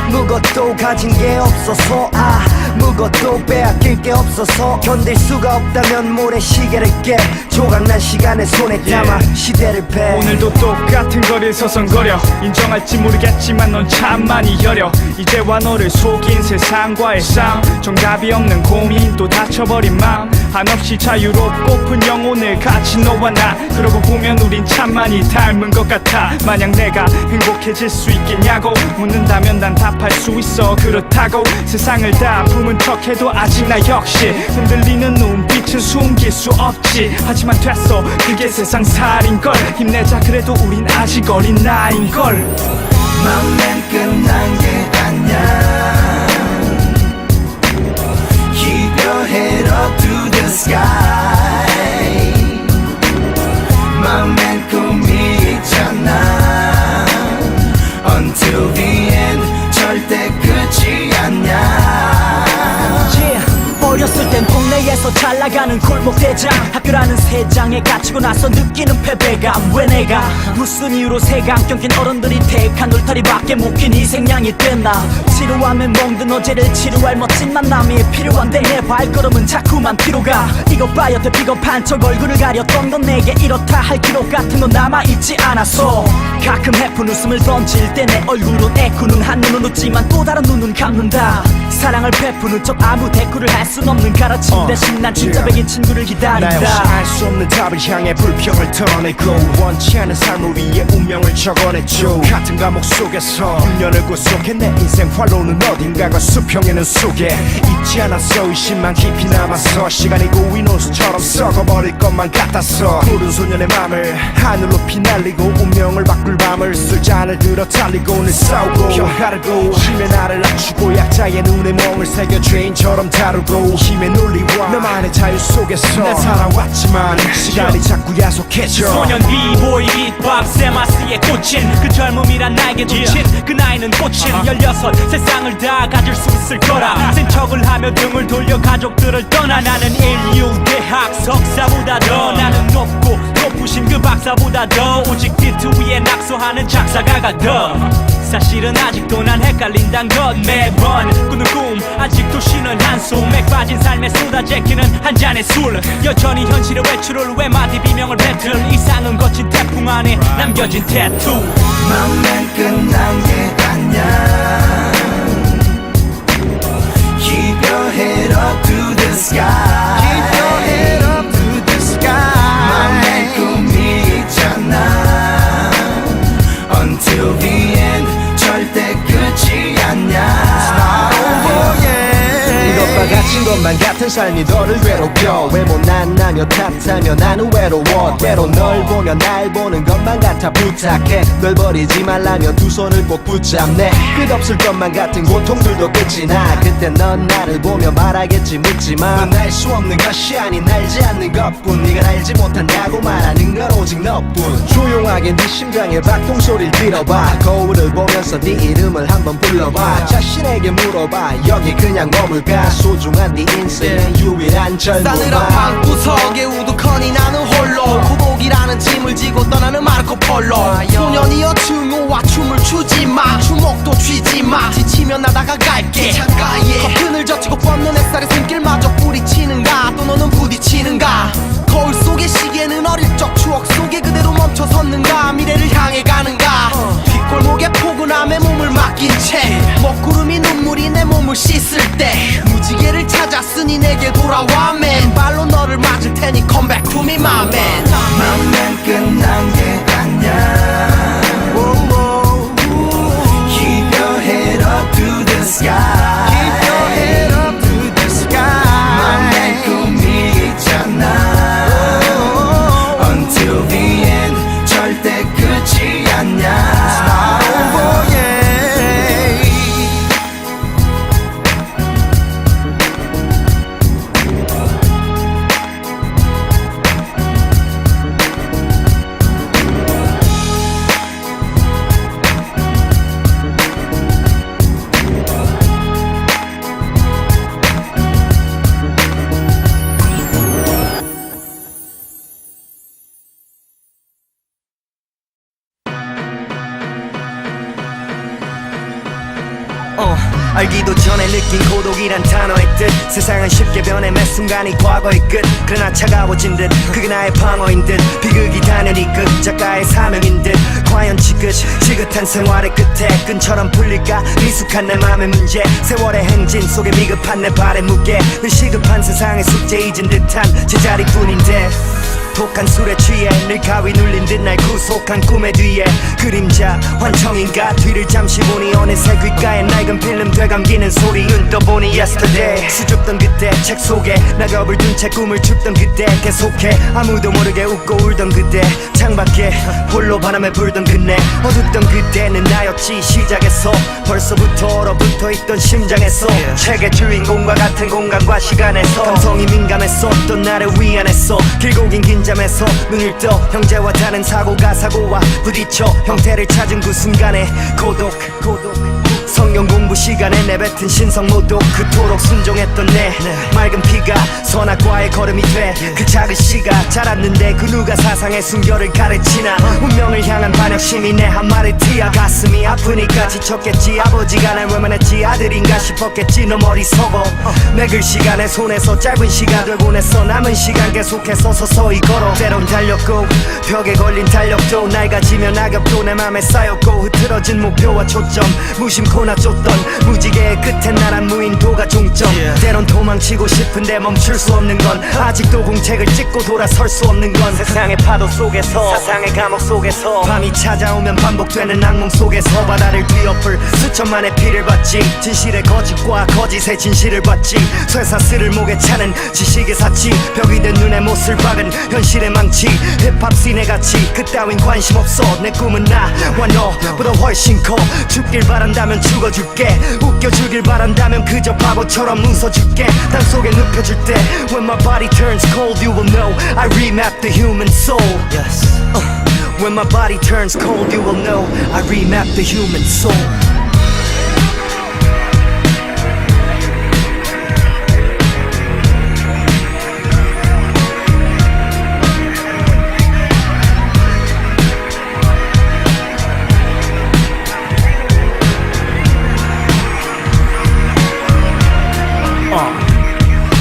S3: 무것도 가진 게 없어서 무것도 빼앗길 게 없어서 견딜 수가 없다면 모래시계를 깨 조각난 시간을 손에 담아 시대를 배
S7: 오늘도 똑같은 거리를 서성거려 인정할지 모르겠지만 넌 참 많이 여려 이제와 너를 속인 세상과의 싸움 정답이 없는 고민 또 닫혀버린 마음 한없이 자유롭고픈 영혼을 같이 너와 나 그러고 보면 우린 참 많이 닮은 것 같아 만약 내가 행복해질 수 있겠냐고 묻는다면 난 답할 수 있어 그렇다고 세상을 다 품은 척해도 아직 나 역시 흔들리는 눈빛은 숨길 수 없지 하지만 됐어 그게 세상살인걸 힘내자 그래도 우린 아직 어린 나인걸
S3: 맘엔 끝난 게 아냐 Keep your head up to the sky 맘엔 꿈이 있잖아 Until the end 절대 끝이 아냐
S8: 세상에서 잘 나가는 골목 대장 학교라는 세 장에 갇히고 나서 느끼는 패배감 왜 내가 무슨 이유로 세강 낀 어른들이 택한 울타리밖에 못 낀 희생양이 됐나 지루함에 멍든 어제를 치료할 멋진 만남이 필요한데 내 발걸음은 자꾸만 뒤로 가 이것 봐 여태 비겁한 척 얼굴을 가렸던 건 내게 이렇다 할 기록 같은 건 남아있지 않았어 가끔 해픈 웃음을 던질 때 내 얼굴은 애꾸는 한눈은 웃지만 또 다른 눈은 감는다 사랑을 베푸는 척 아무 대꾸를 할 순 없는 가르침 대신 난 진짜 백인 친구를 기다린다
S4: 나 역시 알 수 없는 답을 향해 불평을 털어내고 원치 않은 삶을 위해 운명을 적어냈죠 같은 감옥 속에서 6년을 구속해 내 인생 활로는 어딘가가 수평에는 속에 잊지 않았어 의심만 깊이 남아서 시간이 고인 호수처럼 썩어버릴 것만 같았어 푸른 소년의 맘을 하늘로 피날리고 운명을 바꿀 밤을 술잔을 들어 달리고 오늘 싸우고 펴가르고 힘의 나를 낮추고 약자의 눈에 멍을 새겨 죄인처럼 다루고 힘의 논리와 나만의 자유 속에서 난 살아왔지만 시간이 자꾸 야속해져
S8: 소년 비보이 힙합 세마스에 꽂힌 그 젊음이란 나에게 돋친 그 나이는 꽃인 16 세상을 다 가질 수 있을 거라 센 척을 하며 등을 돌려 가족들을 떠나 나는 인류 대학 석사보다 더 나는 높고 높으신 그 박사보다 더 오직 비트 위에 낙서하는 작사가가 더 사실은 아직도 난 헷갈린단 것 매번 꾸는 꿈 아직도 쉬는 한숨에 빠진 삶에 쏟아제끼는 한 잔의 술 여전히 현실의 외출을 외마디 비명을 뱉을 이상은 거친 태풍 안에 남겨진 태투
S3: 맘만 끝난 게 아냐 Keep your head up to the sky Keep your head up to the sky 맘에 꿈이 있잖아 Until the end 절대 끝이 아냐 이것과 같은 것만 같은 삶이 너를 괴롭혀 왜 못난나며 탓하며 나는 외로워 때로 널 보면 날 보는 것만 같아 부탁해 널 버리지 말라며 두 손을 꼭 붙잡네 끝없을 것만 같은 고통들도 끝이 나 그때 넌 나를 보며 말하겠지 묻지마 넌 알 수 없는 것이 아닌 알지 않는 것뿐 네가 알지 못한다고 말하는 건 오직 너뿐 조용하게 네 심장의 박동소리를 들어봐 거울을 보면서 네 이름을 한번 불러봐 자신에게 물어봐 여기 그냥 머물까 소중한 네 인생의 유일한 젊음아
S9: 싸늘한 방구석에 우두커니 나는 홀로 고독이라는 짐을 지고 떠나는 마르코폴로 소년이여 증오와 춤을 추지마 주목도 쥐지마 지치면 나다가 갈게 창가에 커튼을 젖히고 뻗는 햇살에 손길마저 뿌리치는가 또 너는 부딪히는가 거울 속의 시계는 어릴 적 추억 속에 그대로 멈춰섰는가 미래를 향해 가는가 뒷골목에 포근함에 몸을 맡긴 채 먹구름이 눈물이 내 몸을 씻을 때 무지개를 찾았으니 내게 돌아와 맨발로 너를 맞을 테니 come back to me my man
S3: 맘만 끝난 게 아냐 Keep your head up to the sky Keep your head up to the sky 맘에 꿈이 있잖아 Until the end 절대 끝이 아냐 oh, yeah. 알기도 전에 느낀 고독이란 단어의 뜻 세상은 쉽게 변해 매 순간이 과거의 끝 그러나 차가워진 듯 그게 나의 방어인 듯 비극이 당연히 끝 작가의 사명인 듯 과연 지긋한 생활의 끝에 끈처럼 풀릴까 미숙한 내 맘의 문제 세월의 행진 속에 미급한 내 발의 무게 늘 시급한 세상의 숙제 잊은 듯한 제자리뿐인데 독한 술에 취해 늘 가위 눌린 듯 날 구속한 꿈의 뒤에 그림자 환청인가 뒤를 잠시 보니 어느새 귓가에 낡은 필름 되감기는 소리 눈 떠보니 yesterday 수줍던 그때 책 속에 낙엽을 둔 채 꿈을 춥던 그때 계속해 아무도 모르게 웃고 울던 그때 창밖에 홀로 바람에 불던 그네 어둡던 그때는 나였지 시작에서 벌써부터 얼어붙어 있던 심장에서 책의 주인공과 같은 공간과 시간에서 감성이 민감했었던 나를 위안했어 길고 긴 긴장에서 눈을 떠 형제와 다른 사고가 사고와 부딪혀 형태를 찾은 그 순간에 고독 성경 공부 시간에 내뱉은 신성 모독 그토록 순종했던 내 맑은 피가 선악과의 걸음이 돼 그 작은 씨가 자랐는데 그 누가 사상의 순결을 가르치나 운명을 향한 반역심이 내 한 말을 티야 가슴이 아프니까 지쳤겠지 아버지가 날 외면했지 아들인가 싶었겠지 너 머리 서고 내 글씨가 내 손에서 짧은 시간 되곤 했어 남은 시간 계속해서 서서히 걸어 때론 달렸고 벽에 걸린 달력도 낡아지며 낙엽도 내 맘에 쌓였고 흐트러진 목표와 초점 무심코나 쫓던 무지개의 끝엔 나란 무인도가 종점 때론 도망치고 싶은데 멈출 수 없는 건 아직도 공책을 찍고 돌아설 수 없는 건 세상의 파도 속에서 사상의 감옥 속에서 밤이 찾아오면 반복되는 악몽 속에서 바다를 뒤엎을 수천만의 피를 받지 진실의 거짓과 거짓의 진실을 받지 쇠사슬을 목에 차는 지식의 사치 벽이 된 눈에 못을 박은 현실의 망치 힙합 씬의 가치 그따윈 관심 없어 내 꿈은 나와 너보다 훨씬 커 죽길 바란다면 죽어줄게 웃겨주길 바란다면 그저 바보처럼 웃어줄게 땅속에 눕혀줄 때 When my body turns cold you will know I remap the human soul When my body turns cold you will know I remap the human soul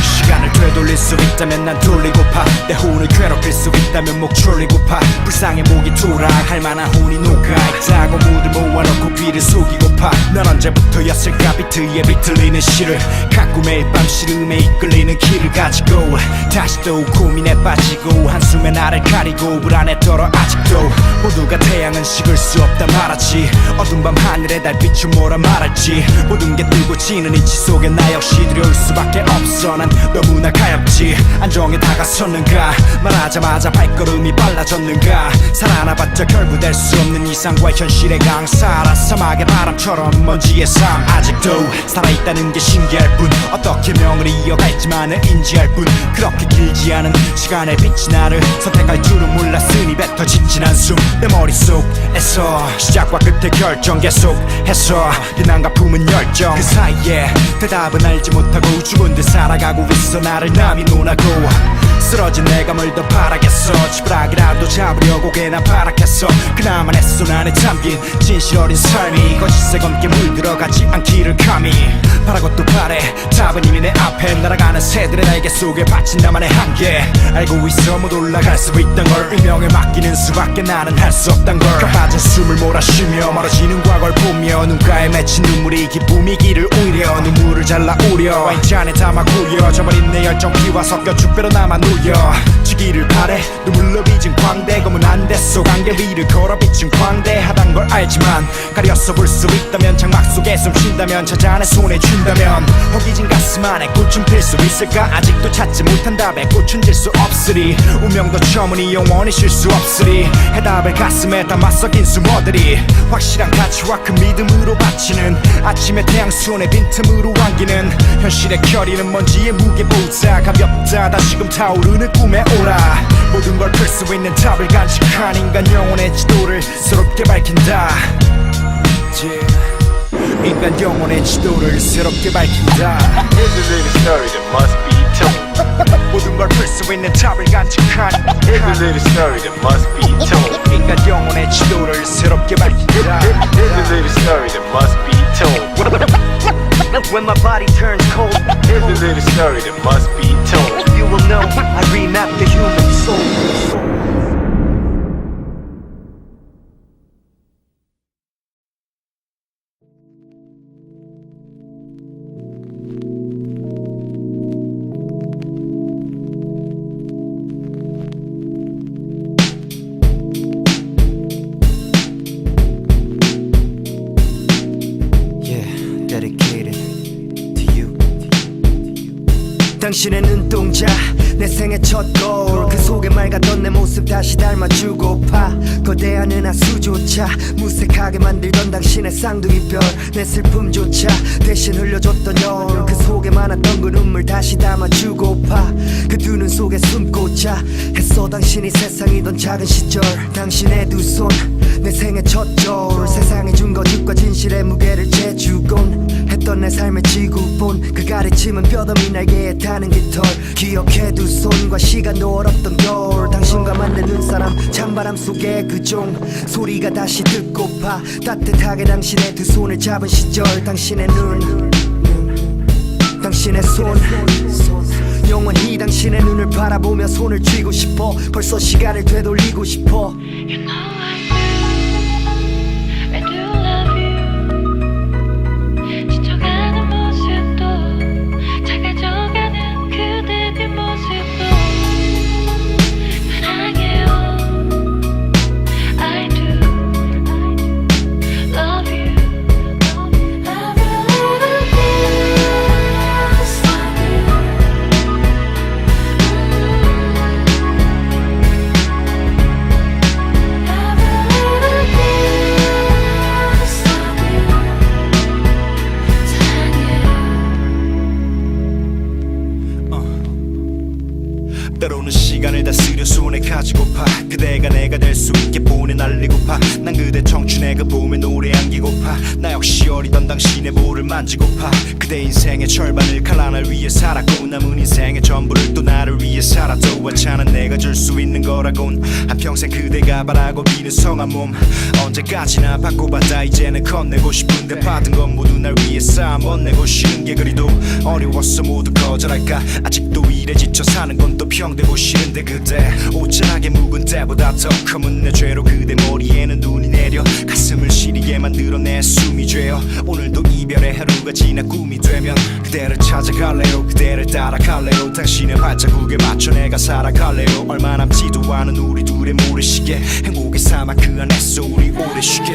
S4: 시간을 되돌릴 수 있다면 난 돌리고파 내 혼을 괴롭힐 수 있다면 목 졸리고파 불쌍해 목이 돌아갈 만한 혼이 녹아있다고 모두 모아놓고 귀를 속이고파 넌 언제부터였을까 비트에 비틀리는 시를 갖고 매일 밤 시름에 이끌리는 길을 가지고 다시 또 고민에 빠지고 한숨에 나를 가리고 불안에 떨어 아직도 모두가 태양은 식을 수 없다 말하지 어두운 밤 하늘에 달빛은 뭐라 말할지 모든 게 뜨고 지는 이치 속에 나 역시 두려울 수밖에 없어 난 너무나 가엽지 안정에 다가섰는가 말하자마자 발걸음이 빨라졌는가 살아나봤자 결부될 수 없는 이상과 현실의 강사라 사막의 바람처럼 먼지의 삶 아직도 살아있다는 게 신기할 뿐 어떻게 명을 이어갈지만은 인지할 뿐 그렇게 길지 않은 시간의 빛이 나를 선택할 줄은 몰랐으니 뱉어지진 않숨 내 머릿속에서 시작과 끝의 결정 계속해서 비난과 품은 열정 그 사이에 대답은 알지 못하고 죽은 듯 살아가고 있어 나를 남이 논하고 쓰러진 내가 뭘 더 바라겠어 지푸라기라도 잡으려고 꽤나 바락했어 그나마 내 손 안에 잠긴 진실 어린 삶이 거짓에 검게 물들어가지 않기를 감히 바라고 또 바래 답은 이미 내 앞에 날아가는 새들의 날개 속에 바친 나만의 한계 알고 있어 못 올라갈 수 있단 걸 운명에 맡기는 수밖에 나는 할 수 없단 걸 가빠진 숨을 몰아쉬며 멀어지는 과거를 보며 눈가에 맺힌 눈물이 기쁨이기를 오히려 눈물을 잘라 우려 와인잔에 담아 구여 저버린 내 열정 피와 섞여 죽배로 남아 누여 지기를 바래 눈물로 빚은 광대 검은 안대 속 안개 위를 걸어 비춘 광대하단 걸 알지만 가려서 볼 수 있다면 장막 속에 숨 쉰다면 찾아 내 손에 쥔다면 허기진 가슴 안에 꽃은 필 수 있을까 아직도 찾지 못한 답에 꽃은 질 수 없으리 운명도 처음이니 영원히 쉴 수 없으리 해답을 가슴에 담아 썩인 수모들이 확실한 가치와 그 믿음으로 바치는 아침의 태양 손에 빈틈으로 안기는 현실의 결의는 먼지의 무게보다 가볍다 다시금 타오르는 꿈에 오라 모든 걸 풀 수 있는 답을 간직한 인간 영혼의 지도를 새롭게 밝힌다 인간 영혼의 지도를 새롭게 밝힌다
S5: Here's a little story that must be told.
S4: 모든 걸 풀 수 있는 답을 간직한
S5: Here's a little story that must be told.
S4: 인간 영혼의 지도를 새롭게 밝힌다
S5: Here's a little story that must be told.
S3: When my body turns cold
S5: Here's a little story that must be told.
S3: You will know I remap the human soul 당신의 눈동자 내 생애 첫 거울 그 속에 맑았던 내 모습 다시 닮아주고파 거대한 은하수조차 무색하게 만들던 당신의 쌍둥이별 내 슬픔조차 대신 흘려줬던 여울 그 속에 많았던 그 눈물 다시 담아주고파 그 두 눈 속에 숨고자 했어 당신이 세상이던 작은 시절 당신의 두 손 내 생애 첫 저울 세상에 준 거짓과 진실의 무게를 재주곤 했던 내 삶의 지구본 그 가르침은 뼈더미 날개에 타는 깃털 기억해 두 손과 시간도 얼었던 겨울 당신과 만난 눈사람 찬바람 속의 그 종 소리가 다시 듣고파 따뜻하게 당신의 두 손을 잡은 시절 당신의 눈 당신의 손 영원히 당신의 눈을 바라보며 손을 쥐고 싶어 벌써 시간을 되돌리고 싶어
S2: You know I do love you 지쳐가는 모습도 작아져가는 그대 뒷모습도 사랑해요 I do love you Every little piece of you
S4: 때로는 시간을 다스려 손에 가지고파 그대가 내가 될 수 있게 보내 날리고파 난 그대 청춘의 그 봄에 노래 안기고파 나 역시 어리던 당신의 볼을 만지고파 그대 인생의 절반을 칼라 날 위해 살았고 남은 인생의 전부를 또 나를 위해 살아도 괜찮아 내가 줄 수 있는 거라곤 한평생 그대가 바라고 비는 성한 몸 언제까지나 받고받아 이제는 건네고 싶은데 받은 건 모두 날 위해 쌓아 멋내고 싫은 게 그리도 어려웠어 모두 거절할까 아직도 일에 지쳐 사는 건 또 평되고 싫은데 그대 오짠하게 묵은 때보다 더 검은 내 죄로 그대 머리에는 눈이 내려 가슴을 시리게 만들어 내 숨이 죄어 오늘도 이별의 하루가 지나 꿈이 되면 그대를 찾아갈래요 그대를 따라갈래요 당신의 발자국에 맞춰 내가 살아갈래요 얼마 남지도 않은 우리 둘의 모래시계 행복의 사막 그 안에서 우리 오래 쉬게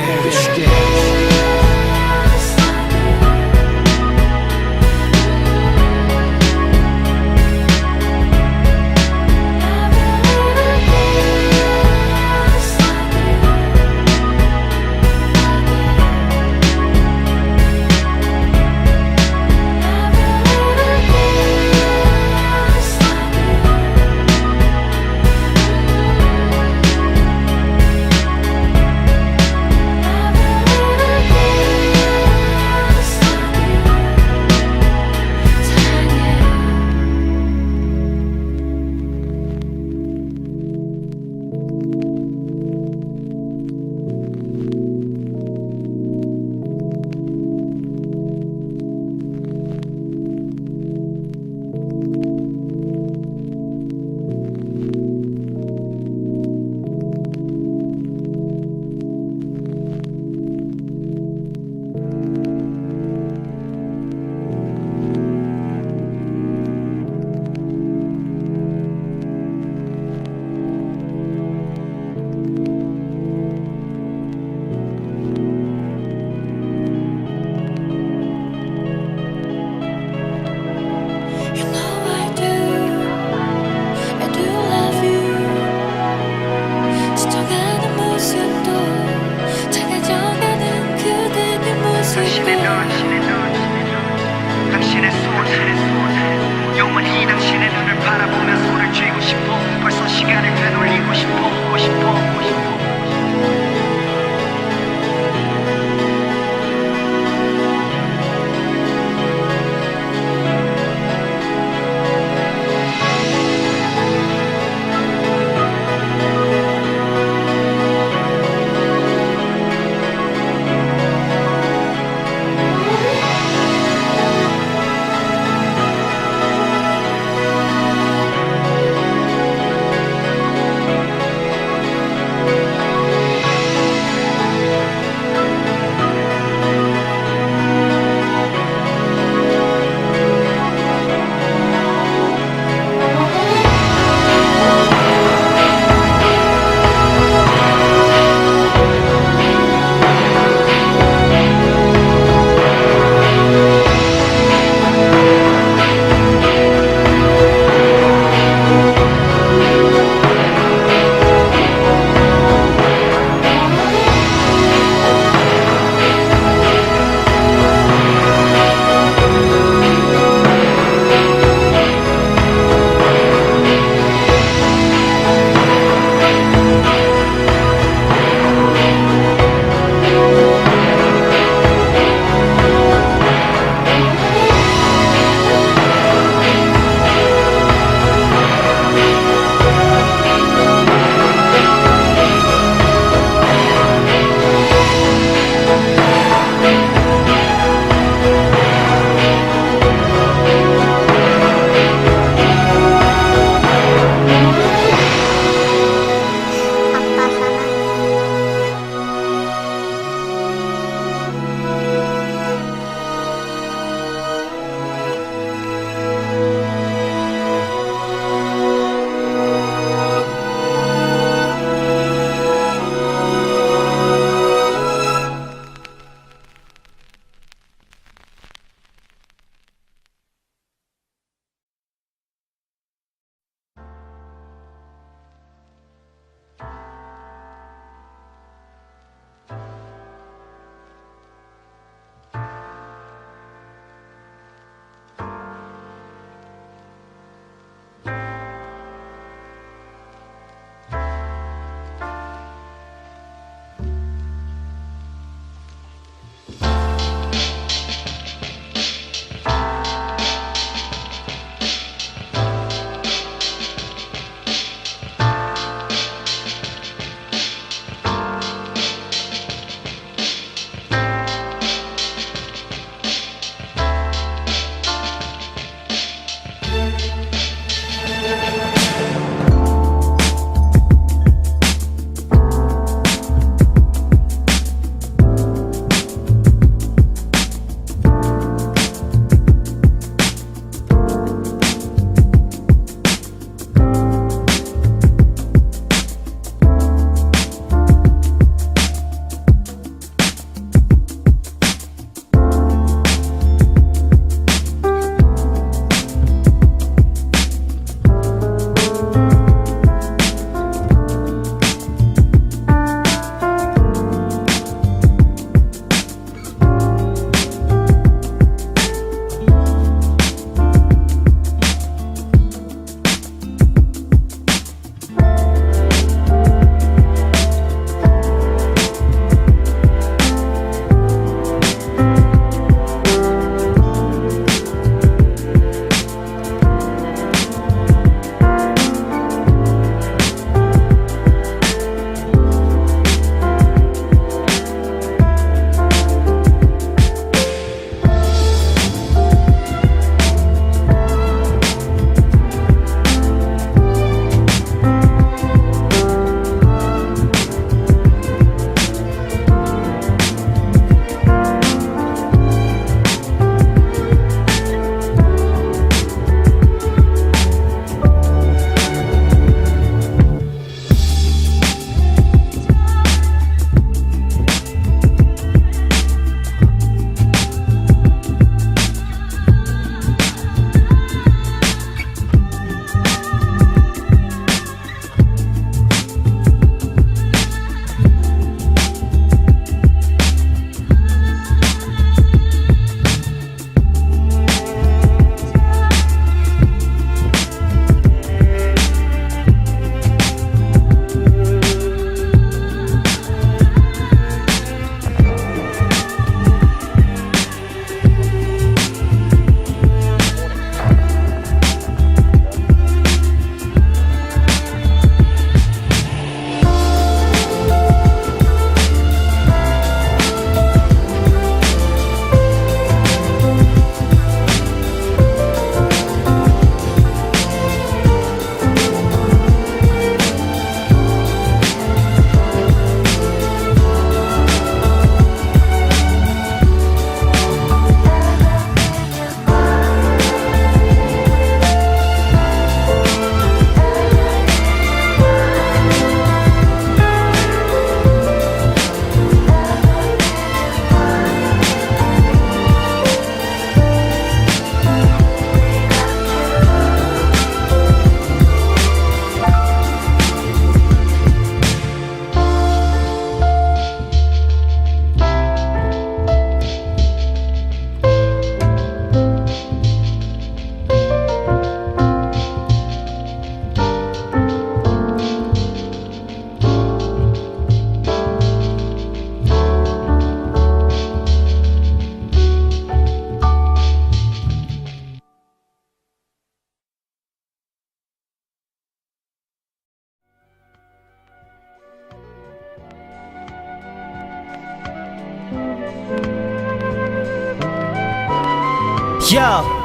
S3: Yo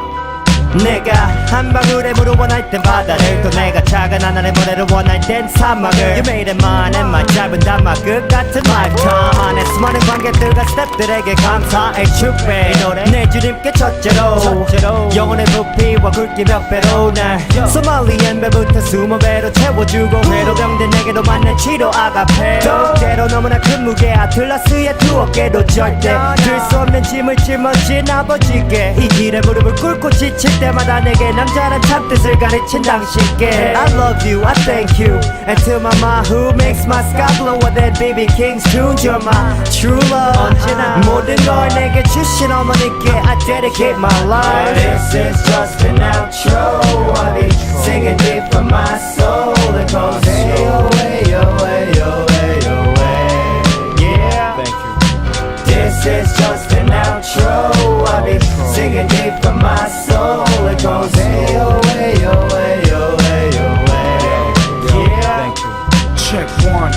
S3: 내가 한 방울의 물을 원할 땐 바다를 또 내가 작은 하늘의 모래를 원할 땐 사막을 You made it mine and my 짧은 단막 끝 같은 lifetime 안에 수많은 관객들과 스태프들에게 감사의 축배 이 노래 내 주님께 첫째로 영혼의 부피와 굵기 몇 배로 날 소말리엔 배부터 20배로 채워주고 회로 병든 내게도 맞는 치료 아가페 때로 너무나 큰 무게 아틀라스의 두 어깨도 절대 들 수 없는 짐을 짊어진 아버지께 이 길에 무릎을 꿇고 지칠 때마다 내게 남자란 참뜻을 가르친 당신께 I love you, I thank you And to my mom who makes my sky blow with that BB King's tune You're my true love 언제나 모든 걸 내게 주신 어머니께 I dedicate my life This is just an outro I'll be singing deep from my soul It goes hey oh hey oh hey oh hey oh hey Yeah
S4: Thank you.
S3: This is just an outro I'll be singing deep from my soul It goes hey oh hey oh hey oh hey oh hey Yeah
S4: Thank you. Check 1,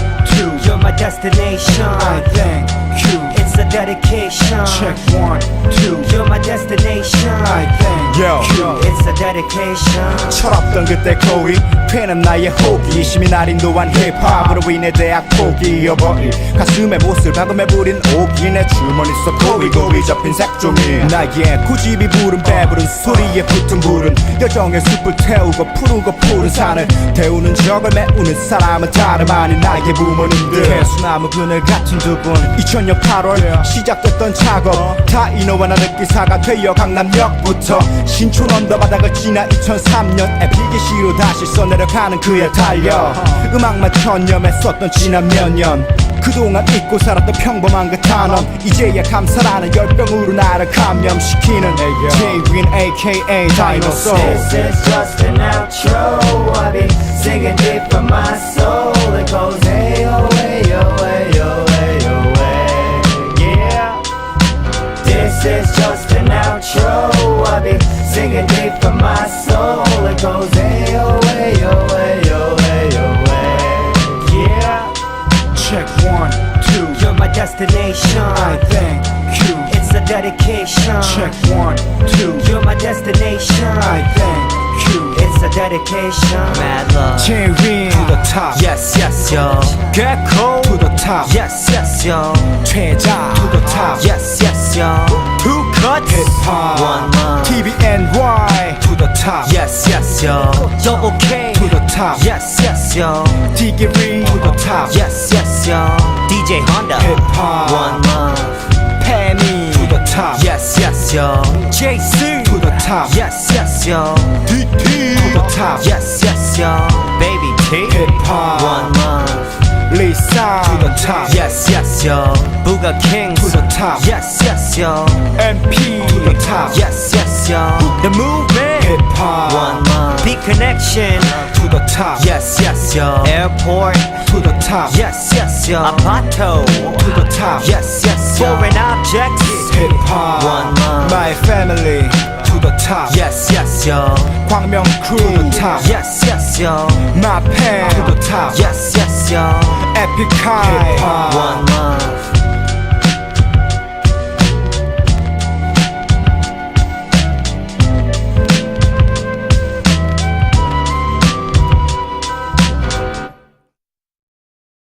S4: 2.
S3: You're my destination
S4: I thank you.
S3: It's a dedication
S4: Check 1, 2.
S3: You're my destination
S4: I thank you.
S3: It's a dedication
S4: 철없던 그때 고이 괜한 나의 호기심이 날 인도한 힙합으로 인해 대학 포기여버린 가슴에 못을 박음에 부린 오기 내 주머니 속 고이고이 접힌 색종이 나의 고집이 부른 배부른 소리에 붙은 불은 여정의 숲을 태우고 푸르고 푸른 산을 태우는 적을 메우는 사람은 다름 아닌 나의 부모님들 개수나무 그늘 같은 두분 2000년 8월 시작됐던 작업 다 이노와 나는 기사가 되어 강남역부터 신촌 언더바닥을 지나 2003년에 비계시로 다시 써내려가는 그에 달려 음악만 천념했었던 지난 몇 년 그동안 잊고 살았던 평범한 그 단원 이제야 감사라는 열병으로 나를 감염시키는 J-Win aka Dinosaur
S3: This is just an outro I'll be singing deep from my soul It goes hey oh hey oh hey oh hey oh hey Yeah This is just an outro I'll be singing deep from my soul It goes hey oh hey oh hey oh hey oh hey Yeah
S4: Check 1, 2.
S3: You're my destination
S4: I thank you.
S3: It's a dedication
S4: Check 1, 2.
S3: You're my destination
S4: I thank you.
S3: It's a dedication Mad love
S4: J-Win to the top.
S3: Yes yes yo
S4: Get cold to the top.
S3: Yes yes yo
S4: 최자 to the top.
S3: Yes yes yo Two cuts
S4: Hip hop.
S3: One love
S4: TVNY to the top.
S3: Yes yes yo Double K
S4: To the top.
S3: Yes yes yo
S4: Diggery to the top.
S3: Yes yes yo DJ Honda
S4: Hip hop.
S3: One love
S4: Penny to the top.
S3: Yes yes yo JC
S4: To the top.
S3: Yes yes yo
S4: DT to the top.
S3: Yes yes yo Baby T
S4: Hip hop.
S3: One love
S4: Lisa to the top.
S3: Yes yes yo Booga Kings
S4: To the top.
S3: Yes yes yo
S4: MP to the top.
S3: Yes yes yo The movement
S4: Hip hop.
S3: One love Beat connection
S4: To the top.
S3: Yes yes yo Airport
S4: To the top.
S3: Yes yes yo Apato
S4: To the top.
S3: Yes yes yo Foreign objects
S4: Hip hop.
S3: One love
S4: My family to the top.
S3: Yes yes yo
S4: 광명 crew to the top.
S3: Yes yes yo
S4: My pen to the top.
S3: Yes yes yo
S4: Epic high.
S3: One love